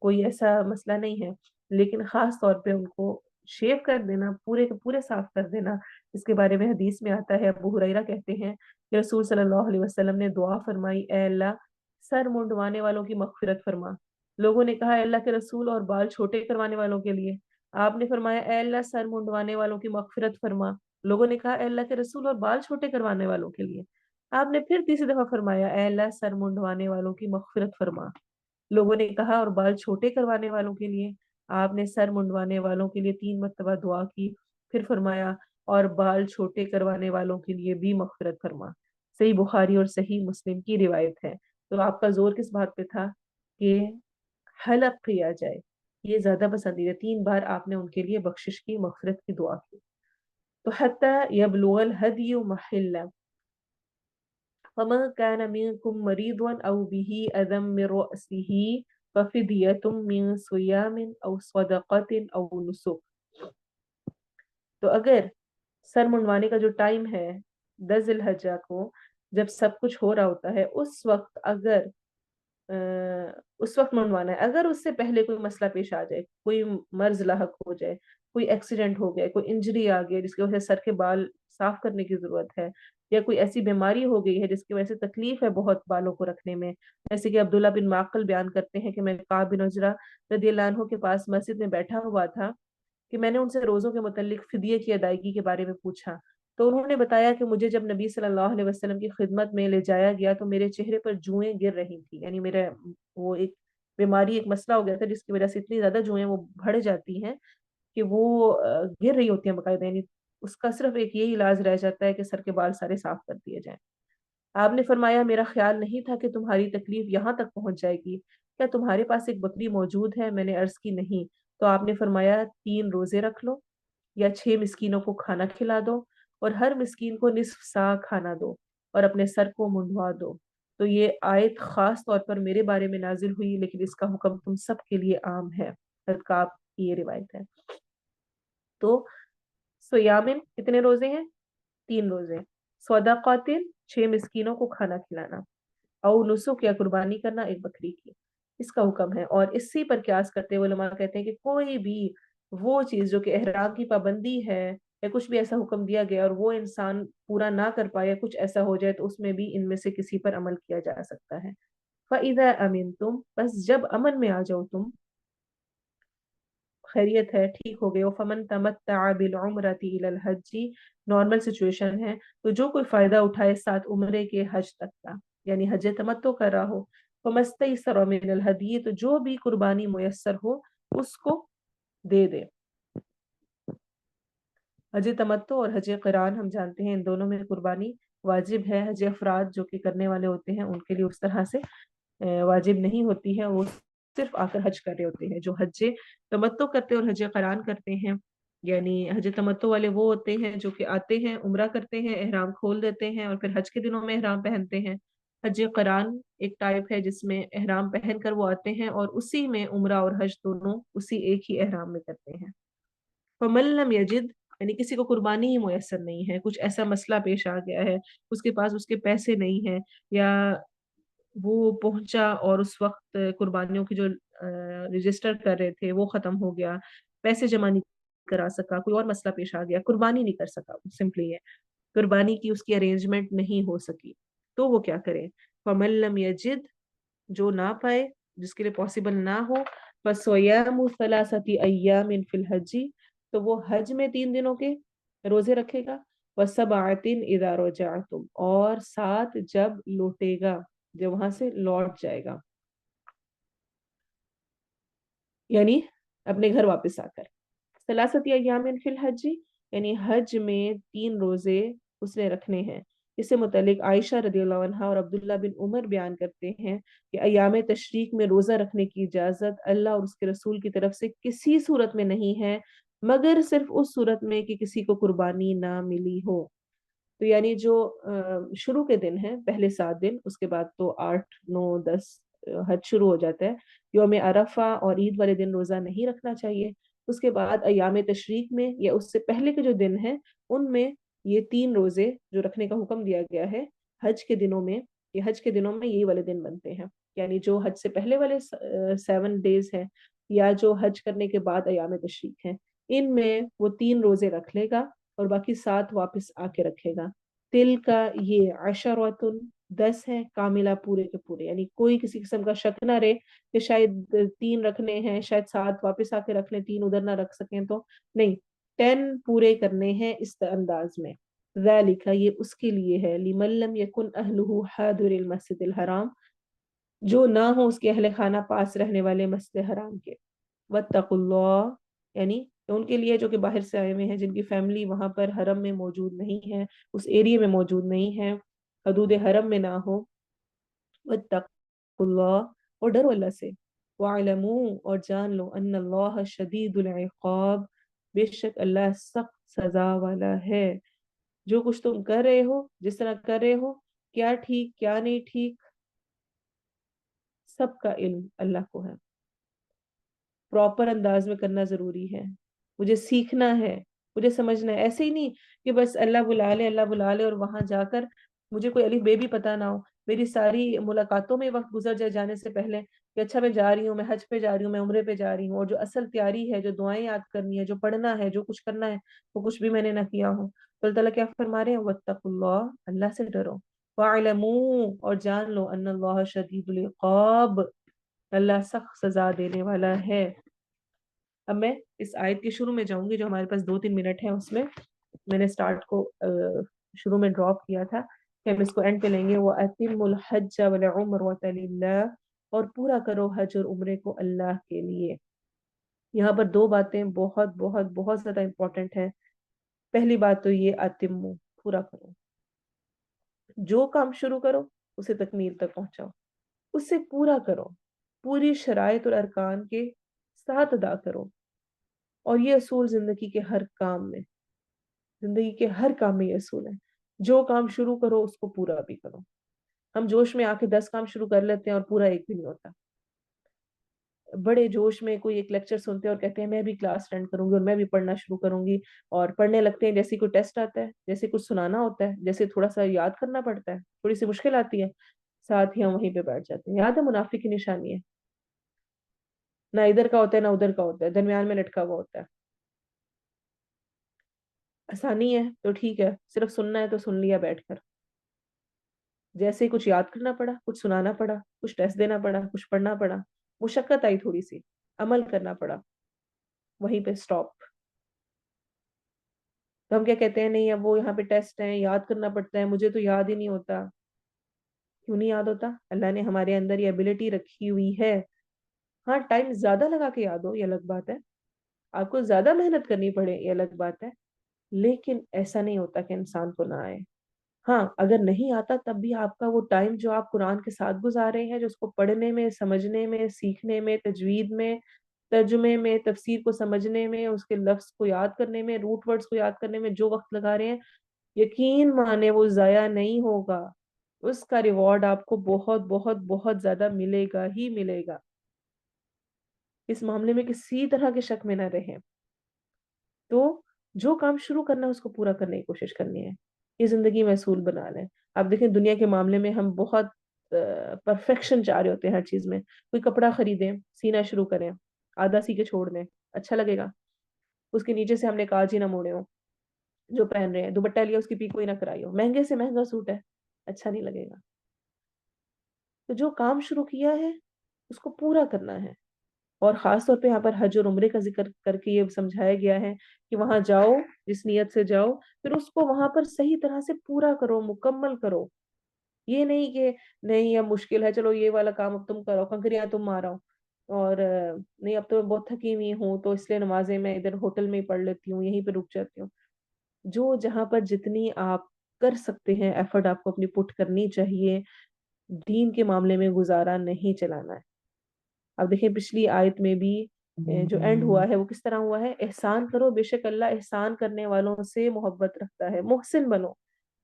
Speaker 1: کوئی ایسا مسئلہ نہیں ہے، لیکن خاص طور پہ ان کو شیو کر دینا، پورے کے پورے صاف کر دینا. اس کے بارے میں حدیث میں آتا ہے، ابو ہریرہ کہتے ہیں کہ رسول صلی اللہ علیہ وسلم نے دعا فرمائی، اے اللہ سر منڈوانے والوں کی مغفرت فرما. لوگوں نے کہا اے اللہ کے رسول اور بال چھوٹے کروانے والوں کے لیے؟ آپ نے فرمایا اے اللہ سر منڈوانے والوں کی مغفرت فرما. لوگوں نے کہا اے اللہ کے رسول اور بال چھوٹے کروانے والوں کے لیے؟ آپ نے پھر تیسری دفعہ فرمایا اے اللہ سر منڈوانے والوں کی مغفرت فرما. لوگوں نے کہا اور بال چھوٹے کروانے والوں کے لیے؟ آپ نے سر منڈوانے والوں کے لیے 3 مرتبہ دعا کی، پھر فرمایا اور بال چھوٹے کروانے والوں کے لیے بھی مغفرت فرما. صحیح بخاری اور صحیح مسلم کی روایت ہے. تو آپ کا زور کس بات پہ تھا کہ حلق کیا جائے، یہ زیادہ پسندیدہ. 3 بار آپ نے ان کے لیے بخشش کی، مغفرت کی دعا کی. تو حتی یبلغ الہدی محلہ، فمن كان منكم مريضا أو به أذى من رأسه ففدية من صيام أو صدقة أو نسك. تو اگر سر منڈوانے کا جو ٹائم ہے 10 ذی الحجہ کو، جب سب کچھ ہو رہا ہوتا ہے، اس وقت منڈوانا ہے. اگر اس سے پہلے کوئی مسئلہ پیش آ جائے، کوئی مرض لاحق ہو جائے، کوئی ایکسیڈنٹ ہو گیا، کوئی انجری آ گئی جس کی وجہ سے سر کے بال صاف کرنے کی ضرورت ہے، یا کوئی ایسی بیماری ہو گئی ہے جس کی وجہ سے تکلیف ہے بہت بالوں کو رکھنے میں، جیسے کہ عبداللہ بن معقل بیان کرتے ہیں کہ میں کعب بن عجرہ رضی اللہ عنہ کے پاس مسجد میں بیٹھا ہوا تھا کہ میں نے ان سے روزوں کے متعلق فدیے کی ادائیگی کے بارے میں پوچھا، تو انہوں نے بتایا کہ مجھے جب نبی صلی اللہ علیہ وسلم کی خدمت میں لے جایا گیا تو میرے چہرے پر جوئیں گر رہی تھی، یعنی میرا وہ ایک بیماری، ایک مسئلہ ہو گیا تھا جس کی وجہ سے اتنی زیادہ جوئیں وہ بڑھ جاتی ہیں کہ وہ گر رہی ہوتی ہیں باقاعدہ، یعنی اس کا صرف ایک یہی علاج رہ جاتا ہے کہ سر کے بال سارے صاف کر دیے جائیں۔ آپ نے فرمایا میرا خیال نہیں تھا کہ تمہاری تکلیف یہاں تک پہنچ جائے گی، کیا تمہارے پاس ایک بکری موجود ہے؟ میں نے عرض کی نہیں، تو آپ نے فرمایا 3 روزے رکھ لو یا 6 مسکینوں کو کھانا کھلا دو اور ہر مسکین کو نصف سا کھانا دو اور اپنے سر کو منڈوا دو۔ تو یہ آیت خاص طور پر میرے بارے میں نازل ہوئی، لیکن اس کا حکم تم سب کے لیے عام ہے۔ حضرت کعب کی یہ روایت ہے۔ تو سیامن کتنے روزے ہیں؟ 3 روزے، صدقاتن 6 مسکینوں کو کھانا کھلانا، او نسک یا قربانی کرنا ایک بکری کی، اس کا حکم ہے۔ اور اسی پر قیاس کرتے ہوئے علماء کہتے ہیں کہ کوئی بھی وہ چیز جو کہ احرام کی پابندی ہے یا کچھ بھی ایسا حکم دیا گیا اور وہ انسان پورا نہ کر پائے، کچھ ایسا ہو جائے، تو اس میں بھی ان میں سے کسی پر عمل کیا جا سکتا ہے۔ فَإِذَا أَمِنْتُمْ، بس جب امن میں آ جاؤ تم، خیریت ہے، ٹھیک ہو گئے ہو، فمن تمتع بالعمرۃ الی الحج، نارمل سچویشن ہے، تو جو کوئی فائدہ اٹھائے ساتھ عمرے کے حج تک کا، یعنی حج تمتع کر رہا ہو، فمستیسر من الہدی، تو جو بھی قربانی میسر ہو اس کو دے دے۔ حج تمتع اور حج قران ہم جانتے ہیں ان دونوں میں قربانی واجب ہے۔ حج افراد جو کہ کرنے والے ہوتے ہیں ان کے لیے اس طرح سے واجب نہیں ہوتی ہے، وہ صرف آ کر حج کر رہے ہوتے ہیں۔ جو حج تمتع کرتے اور حج قران کرتے ہیں، یعنی حج تمتع والے وہ ہوتے ہیں جو کہ آتے ہیں، عمرہ کرتے ہیں، احرام کھول دیتے ہیں اور پھر حج کے دنوں میں احرام پہنتے ہیں۔ حج قران ایک ٹائپ ہے جس میں احرام پہن کر وہ آتے ہیں اور اسی میں عمرہ اور حج دونوں اسی ایک ہی احرام میں کرتے ہیں۔ فَمَن لَّمْ يَجِدْ، یعنی کسی کو قربانی ہی میسر نہیں ہے، کچھ ایسا مسئلہ پیش آ گیا ہے، اس کے پاس اس کے پیسے نہیں ہیں، یا وہ پہنچا اور اس وقت قربانیوں کی جو رجسٹر کر رہے تھے وہ ختم ہو گیا، پیسے جمع نہیں کرا سکا، کوئی اور مسئلہ پیش آ گیا، قربانی نہیں کر سکا، سمپلی ہے قربانی کی اس کی ارینجمنٹ نہیں ہو سکی، تو وہ کیا کرے؟ فَمَن لَّمْ يَجِدْ، جو نہ پائے، جس کے لیے پاسبل نہ ہو، فَصِيَامُ ثَلَاثَةِ أَيَّامٍ فِي الْحَجِّ، تو وہ حج میں 3 دنوں کے روزے رکھے گا، وَسَبْعَةٍ إِذَا رَجَعْتُمْ، اور 7 جب لوٹے گا، جب وہاں سے لوٹ جائے گا، یعنی اپنے گھر واپس آ کر۔ ثلاثتی ایام فی الحج، یعنی حج میں 3 روزے اس نے رکھنے ہیں۔ اس سے متعلق عائشہ رضی اللہ عنہا اور عبداللہ بن عمر بیان کرتے ہیں کہ ایام تشریق میں روزہ رکھنے کی اجازت اللہ اور اس کے رسول کی طرف سے کسی صورت میں نہیں ہے، مگر صرف اس صورت میں کہ کسی کو قربانی نہ ملی ہو۔ تو یعنی جو شروع کے دن ہیں، پہلے 7 دن، اس کے بعد تو 8 9 10 حج شروع ہو جاتا ہے۔ یوم عرفہ اور عید والے دن روزہ نہیں رکھنا چاہیے۔ اس کے بعد ایام تشریق میں یا اس سے پہلے کے جو دن ہیں ان میں یہ 3 روزے جو رکھنے کا حکم دیا گیا ہے حج کے دنوں میں، یہ حج کے دنوں میں یہی والے دن بنتے ہیں، یعنی جو حج سے پہلے والے 7 ڈیز ہیں یا جو حج کرنے کے بعد ایام تشریق ہیں، ان میں وہ 3 روزے رکھ لے گا اور باقی 7 واپس آ کے رکھے گا۔ تل کا یہ عشرۃ، 10 ہیں کاملہ، پورے کے پورے، یعنی کوئی کسی قسم کا شک نہ رہے کہ شاید 3 رکھنے ہیں، شاید 7 واپس آ کے رکھ لیں، 3 ادھر نہ رکھ سکیں، تو نہیں، 10 پورے کرنے ہیں اس انداز میں۔ ذالک، یہ اس کے لیے ہے، لمن لم یکن اہلہ حاضر المسجد الحرام، جو نہ ہو اس کے اہل خانہ پاس رہنے والے مسجد حرام کے۔ واتقوا اللہ، یعنی ان کے لیے جو کہ باہر سے آئے ہوئے ہیں، جن کی فیملی وہاں پر حرم میں موجود نہیں ہے، اس ایریے میں موجود نہیں ہے، حدود حرم میں نہ ہو۔ واتقوا اللہ، اور ڈرو اللہ سے۔ وَاعْلَمُوا، اور جان لو، ان اللہ شدید العقاب، بے شک اللہ سخت سزا والا ہے۔ جو کچھ تم کر رہے ہو، جس طرح کر رہے ہو، کیا ٹھیک کیا نہیں ٹھیک، سب کا علم اللہ کو ہے۔ پراپر انداز میں کرنا ضروری ہے، مجھے سیکھنا ہے، مجھے سمجھنا ہے، ایسے ہی نہیں کہ بس اللہ بلا لے اللہ بلا لے اور وہاں جا کر مجھے کوئی الف بے بھی پتہ نہ ہو، میری ساری ملاقاتوں میں وقت گزر جائے جانے سے پہلے کہ اچھا میں جا رہی ہوں، میں حج پہ جا رہی ہوں، میں عمرے پہ جا رہی ہوں، اور جو اصل تیاری ہے، جو دعائیں یاد کرنی ہے، جو پڑھنا ہے، جو کچھ کرنا ہے، وہ کچھ بھی میں نے نہ کیا ہو۔ تو اللہ تعالیٰ کیا فرما رہے ہیں؟ وَاتَّقُوا اللَّهَ، اللہ سے ڈرو، وَاعْلَمُوا، اور جان لو، أَنَّ اللَّهَ شَدِيدُ الْعِقَابِ، اللہ سخت سزا دینے والا ہے۔ اب میں اس آیت کے شروع میں جاؤں گی، جو ہمارے پاس 2-3 منٹ ہیں، اس میں نے سٹارٹ کو شروع میں ڈراپ کیا تھا کہ ہم اس کو اینڈ پہ لیں گے۔ وَأَتِمُّوا الْحَجَّ وَالْعُمْرَةَ لِلَّهِ، اور پورا کرو حج اور عمرے کو اللہ کے لیے۔ یہاں پر 2 باتیں بہت بہت بہت زیادہ امپورٹنٹ ہیں۔ پہلی بات تو یہ، اتمو، پورا کرو، جو کام شروع کرو اسے تکمیل تک پہنچاؤ، اسے پورا کرو، پوری شرائط اور ارکان کے ساتھ ادا کرو۔ اور یہ اصول زندگی کے ہر کام میں یہ اصول ہے، جو کام شروع کرو اس کو پورا بھی کرو۔ ہم جوش میں آ کے 10 کام شروع کر لیتے ہیں اور پورا ایک بھی نہیں ہوتا۔ بڑے جوش میں کوئی ایک لیکچر سنتے ہیں اور کہتے ہیں میں بھی کلاس اٹینڈ کروں گی اور میں بھی پڑھنا شروع کروں گی، اور پڑھنے لگتے ہیں جیسے کوئی ٹیسٹ آتا ہے، جیسے کچھ سنانا ہوتا ہے، جیسے تھوڑا سا یاد کرنا پڑتا ہے، تھوڑی سی مشکل آتی ہے، ساتھ ہی ہم وہیں پہ بیٹھ جاتے ہیں۔ یاد ہے منافق کی نشانی ہے، نہ ادھر کا ہوتا ہے نہ ادھر کا ہوتا ہے، درمیان میں لٹکا ہوا ہوتا ہے۔ آسانی ہے تو ٹھیک ہے، صرف سننا ہے تو سن لیا بیٹھ کر، جیسے کچھ یاد کرنا پڑا، کچھ سنانا پڑا، کچھ ٹیسٹ دینا پڑا، کچھ پڑھنا پڑا، مشقت آئی تھوڑی سی، عمل کرنا پڑا، وہیں پہ سٹاپ۔ تو ہم کیا کہتے ہیں، نہیں اب وہ یہاں پہ ٹیسٹ ہیں، یاد کرنا پڑتا ہے، مجھے تو یاد ہی نہیں ہوتا۔ کیوں نہیں یاد ہوتا؟ اللہ نے ہمارے اندر یہ ایبلٹی رکھی ہوئی ہے۔ ہاں، ٹائم زیادہ لگا کے یاد ہو یہ الگ بات ہے، آپ کو زیادہ محنت کرنی پڑے یہ الگ بات ہے، لیکن ایسا نہیں ہوتا کہ انسان کو نہ آئے۔ ہاں، اگر نہیں آتا تب بھی آپ کا وہ ٹائم جو آپ قرآن کے ساتھ گزار رہے ہیں، جو اس کو پڑھنے میں، سمجھنے میں، سیکھنے میں، تجوید میں، ترجمے میں، تفسیر کو سمجھنے میں، اس کے لفظ کو یاد کرنے میں، روٹ ورڈز کو یاد کرنے میں جو وقت لگا رہے ہیں، یقین مانے وہ ضائع نہیں ہوگا، اس کا ریوارڈ آپ کو بہت بہت بہت زیادہ ملے گا ہی ملے گا۔ اس معاملے میں کسی طرح کے شک میں نہ رہیں۔ تو جو کام شروع کرنا ہے اس کو پورا کرنے کی کوشش کرنی ہے، یہ زندگی میں اصول بنا لیں۔ آپ دیکھیں دنیا کے معاملے میں ہم بہت پرفیکشن چاہ رہے ہوتے ہیں ہر چیز میں۔ کوئی کپڑا خریدیں، سینا شروع کریں، آدھا سی کے چھوڑ دیں، اچھا لگے گا؟ اس کے نیچے سے ہم نے کاج ہی نہ موڑے ہو، جو پہن رہے ہیں دوپٹہ لیا اس کی پیکو ہی نہ کرائی ہو، مہنگے سے مہنگا سوٹ ہے، اچھا نہیں لگے گا۔ تو جو کام شروع کیا ہے اس کو پورا کرنا ہے۔ اور خاص طور پہ یہاں پر حج اور عمرے کا ذکر کر کے یہ سمجھایا گیا ہے کہ وہاں جاؤ، جس نیت سے جاؤ، پھر اس کو وہاں پر صحیح طرح سے پورا کرو، مکمل کرو۔ یہ نہیں کہ نہیں اب مشکل ہے، چلو یہ والا کام اب تم کرو، کنکریاں تم مارو، اور نہیں اب تو میں بہت تھکی ہوئی ہوں تو اس لیے نمازیں میں ادھر ہوٹل میں ہی پڑھ لیتی ہوں، یہیں پہ رک جاتی ہوں۔ جو جہاں پر جتنی آپ کر سکتے ہیں ایفرٹ آپ کو اپنی پٹ کرنی چاہیے، دین کے معاملے میں گزارا نہیں چلانا ہے۔ اب دیکھیں پچھلی آیت میں بھی جو اینڈ ہوا ہے وہ کس طرح ہوا ہے؟ احسان کرو، بے شک اللہ احسان کرنے والوں سے محبت رکھتا ہے۔ محسن بنو،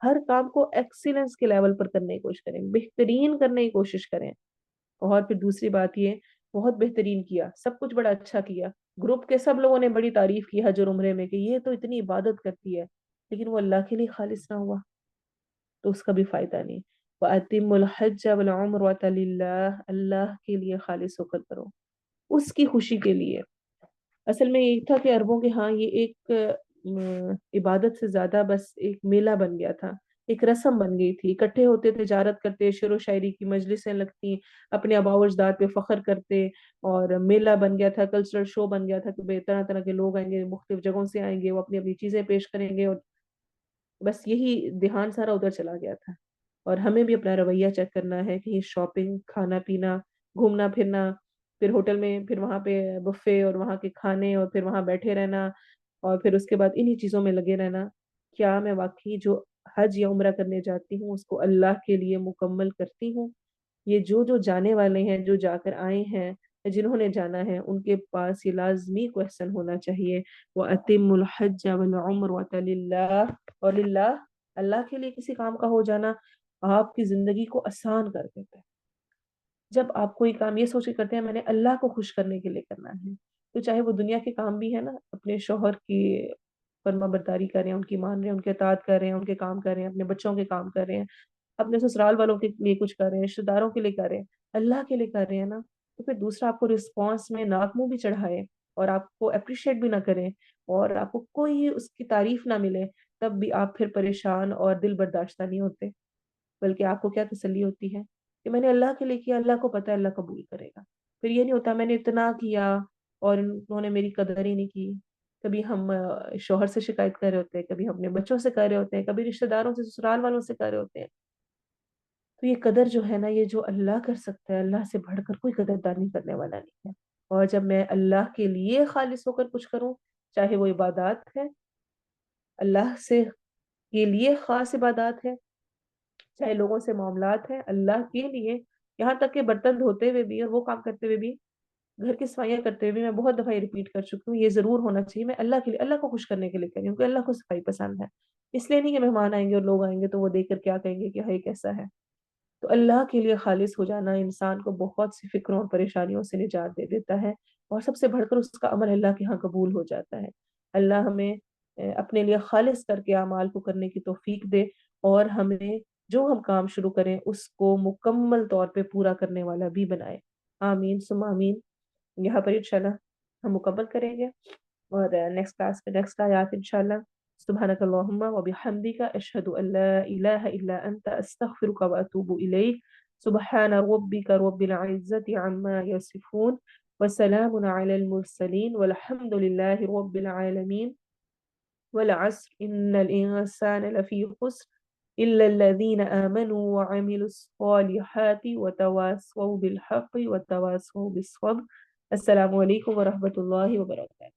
Speaker 1: ہر کام کو ایکسیلنس کے لیول پر کرنے کی کوشش کریں، بہترین کرنے کی کوشش کریں۔ اور پھر دوسری بات یہ، بہت بہترین کیا، سب کچھ بڑا اچھا کیا، گروپ کے سب لوگوں نے بڑی تعریف کی حج اور عمرے میں کہ یہ تو اتنی عبادت کرتی ہے، لیکن وہ اللہ کے لیے خالص نہ ہوا تو اس کا بھی فائدہ نہیں۔ وَأَتِمُّوا الْحَجَّ وَالْعُمْرَةَ لِلَّهِ، اللہ کے لیے خالص ہو کر کرو، اس کی خوشی کے لیے۔ اصل میں یہ تھا کہ عربوں کے ہاں یہ ایک عبادت سے زیادہ بس ایک میلہ بن گیا تھا، ایک رسم بن گئی تھی، اکٹھے ہوتے، تجارت کرتے، شعر و شاعری کی مجلسیں لگتی، اپنے آباء و اجداد پہ فخر کرتے، اور میلہ بن گیا تھا، کلچرل شو بن گیا تھا کہ طرح طرح کے لوگ آئیں گے، مختلف جگہوں سے آئیں گے، وہ اپنی اپنی چیزیں پیش کریں گے، اور بس یہی دھیان سارا ادھر چلا گیا تھا۔ اور ہمیں بھی اپنا رویہ چیک کرنا ہے، کہیں شاپنگ، کھانا پینا، گھومنا پھرنا، پھر ہوٹل میں، پھر وہاں پہ بفے اور وہاں کے کھانے، اور پھر وہاں بیٹھے رہنا، اور پھر اس کے بعد انہی چیزوں میں لگے رہنا۔ کیا میں واقعی جو حج یا عمرہ کرنے جاتی ہوں اس کو اللہ کے لیے مکمل کرتی ہوں؟ یہ جو جانے والے ہیں، جو جا کر آئے ہیں، جنہوں نے جانا ہے، ان کے پاس یہ لازمی کویسچن ہونا چاہیے، وَأَتِمُّوا الْحَجَّ وَالْعُمْرَةَ لِلَّهِ، اور للہ، اللہ کے لیے کسی کام کا ہو جانا آپ کی زندگی کو آسان کر دیتا ہے۔ جب آپ کوئی کام یہ سوچ کے کرتے ہیں میں نے اللہ کو خوش کرنے کے لیے کرنا ہے، تو چاہے وہ دنیا کے کام بھی ہے نا، اپنے شوہر کی فرما برداری کر رہے ہیں، ان کی مان رہے ہیں، ان کے اطاعت کر رہے ہیں، ان کے کام کر رہے ہیں، اپنے بچوں کے کام کر رہے ہیں، اپنے سسرال والوں کے لیے کچھ کر رہے ہیں، رشتے داروں کے لیے کر رہے ہیں، اللہ کے لیے کر رہے ہیں نا، تو پھر دوسرا آپ کو رسپانس میں ناک منہ بھی چڑھائے اور آپ کو اپریشیٹ بھی نہ کرے اور آپ کو کوئی اس کی تعریف نہ ملے، تب بھی آپ پھر پریشان اور دل برداشتہ نہیں ہوتے، بلکہ آپ کو کیا تسلی ہوتی ہے کہ میں نے اللہ کے لیے کیا، اللہ کو پتہ ہے اللہ قبول کرے گا۔ پھر یہ نہیں ہوتا میں نے اتنا کیا اور انہوں نے میری قدر ہی نہیں کی۔ کبھی ہم شوہر سے شکایت کر رہے ہوتے ہیں، کبھی اپنے بچوں سے کر رہے ہوتے ہیں، کبھی رشتہ داروں سے، سسرال والوں سے کر رہے ہوتے ہیں۔ تو یہ قدر جو ہے نا، یہ جو اللہ کر سکتا ہے، اللہ سے بڑھ کر کوئی قدردانی نہیں کرنے والا نہیں ہے۔ اور جب میں اللہ کے لیے خالص ہو کر کچھ کروں، چاہے وہ عبادات ہے، اللہ سے کے لیے خاص عبادات ہے، چاہے لوگوں سے معاملات ہیں، اللہ کے لیے، یہاں تک کہ برتن دھوتے ہوئے بھی اور وہ کام کرتے ہوئے بھی، گھر کی صفائیاں کرتے ہوئے بھی میں بہت دفعہ یہ ریپیٹ کر چکی ہوں، یہ ضرور ہونا چاہیے میں اللہ کے لیے، اللہ کو خوش کرنے کے لیے کر رہی ہوں، کیونکہ اللہ کو صفائی پسند ہے۔ اس لیے نہیں کہ مہمان آئیں گے اور لوگ آئیں گے تو وہ دیکھ کر کیا کہیں گے کہ ہائی کیسا ہے۔ تو اللہ کے لیے خالص ہو جانا انسان کو بہت سی فکروں اور پریشانیوں سے نجات دے دیتا ہے، اور سب سے بڑھ کر اس کا عمل اللہ کے ہاں قبول ہو جاتا ہے۔ اللہ ہمیں اپنے لیے خالص کر کے اعمال کو کرنے کی توفیق دے، اور ہمیں جو ہم کام شروع کریں اس کو مکمل طور پہ پورا کرنے والا بھی بنائے۔ آمین ثم آمین۔ یہاں پر انشاءاللہ ہم مکمل کریں گے، اور نیکسٹ کلاس میں نیکسٹ آیات انشاءاللہ۔ سبحانک اللہم و بحمدک، اشہد ان لا الہ الا انت، استغفرک و اتوب الیک۔ سبحان ربک رب العزت عما یصفون، وسلام علی المرسلین، والحمد للہ رب العالمین۔ والعصر ان الانسان لفی خسر الا الذین آمنوا وعملوا الصالحات وتواصوا بالحق وتواصوا بالصبر۔ السلام علیکم ورحمۃ اللہ وبرکاتہ۔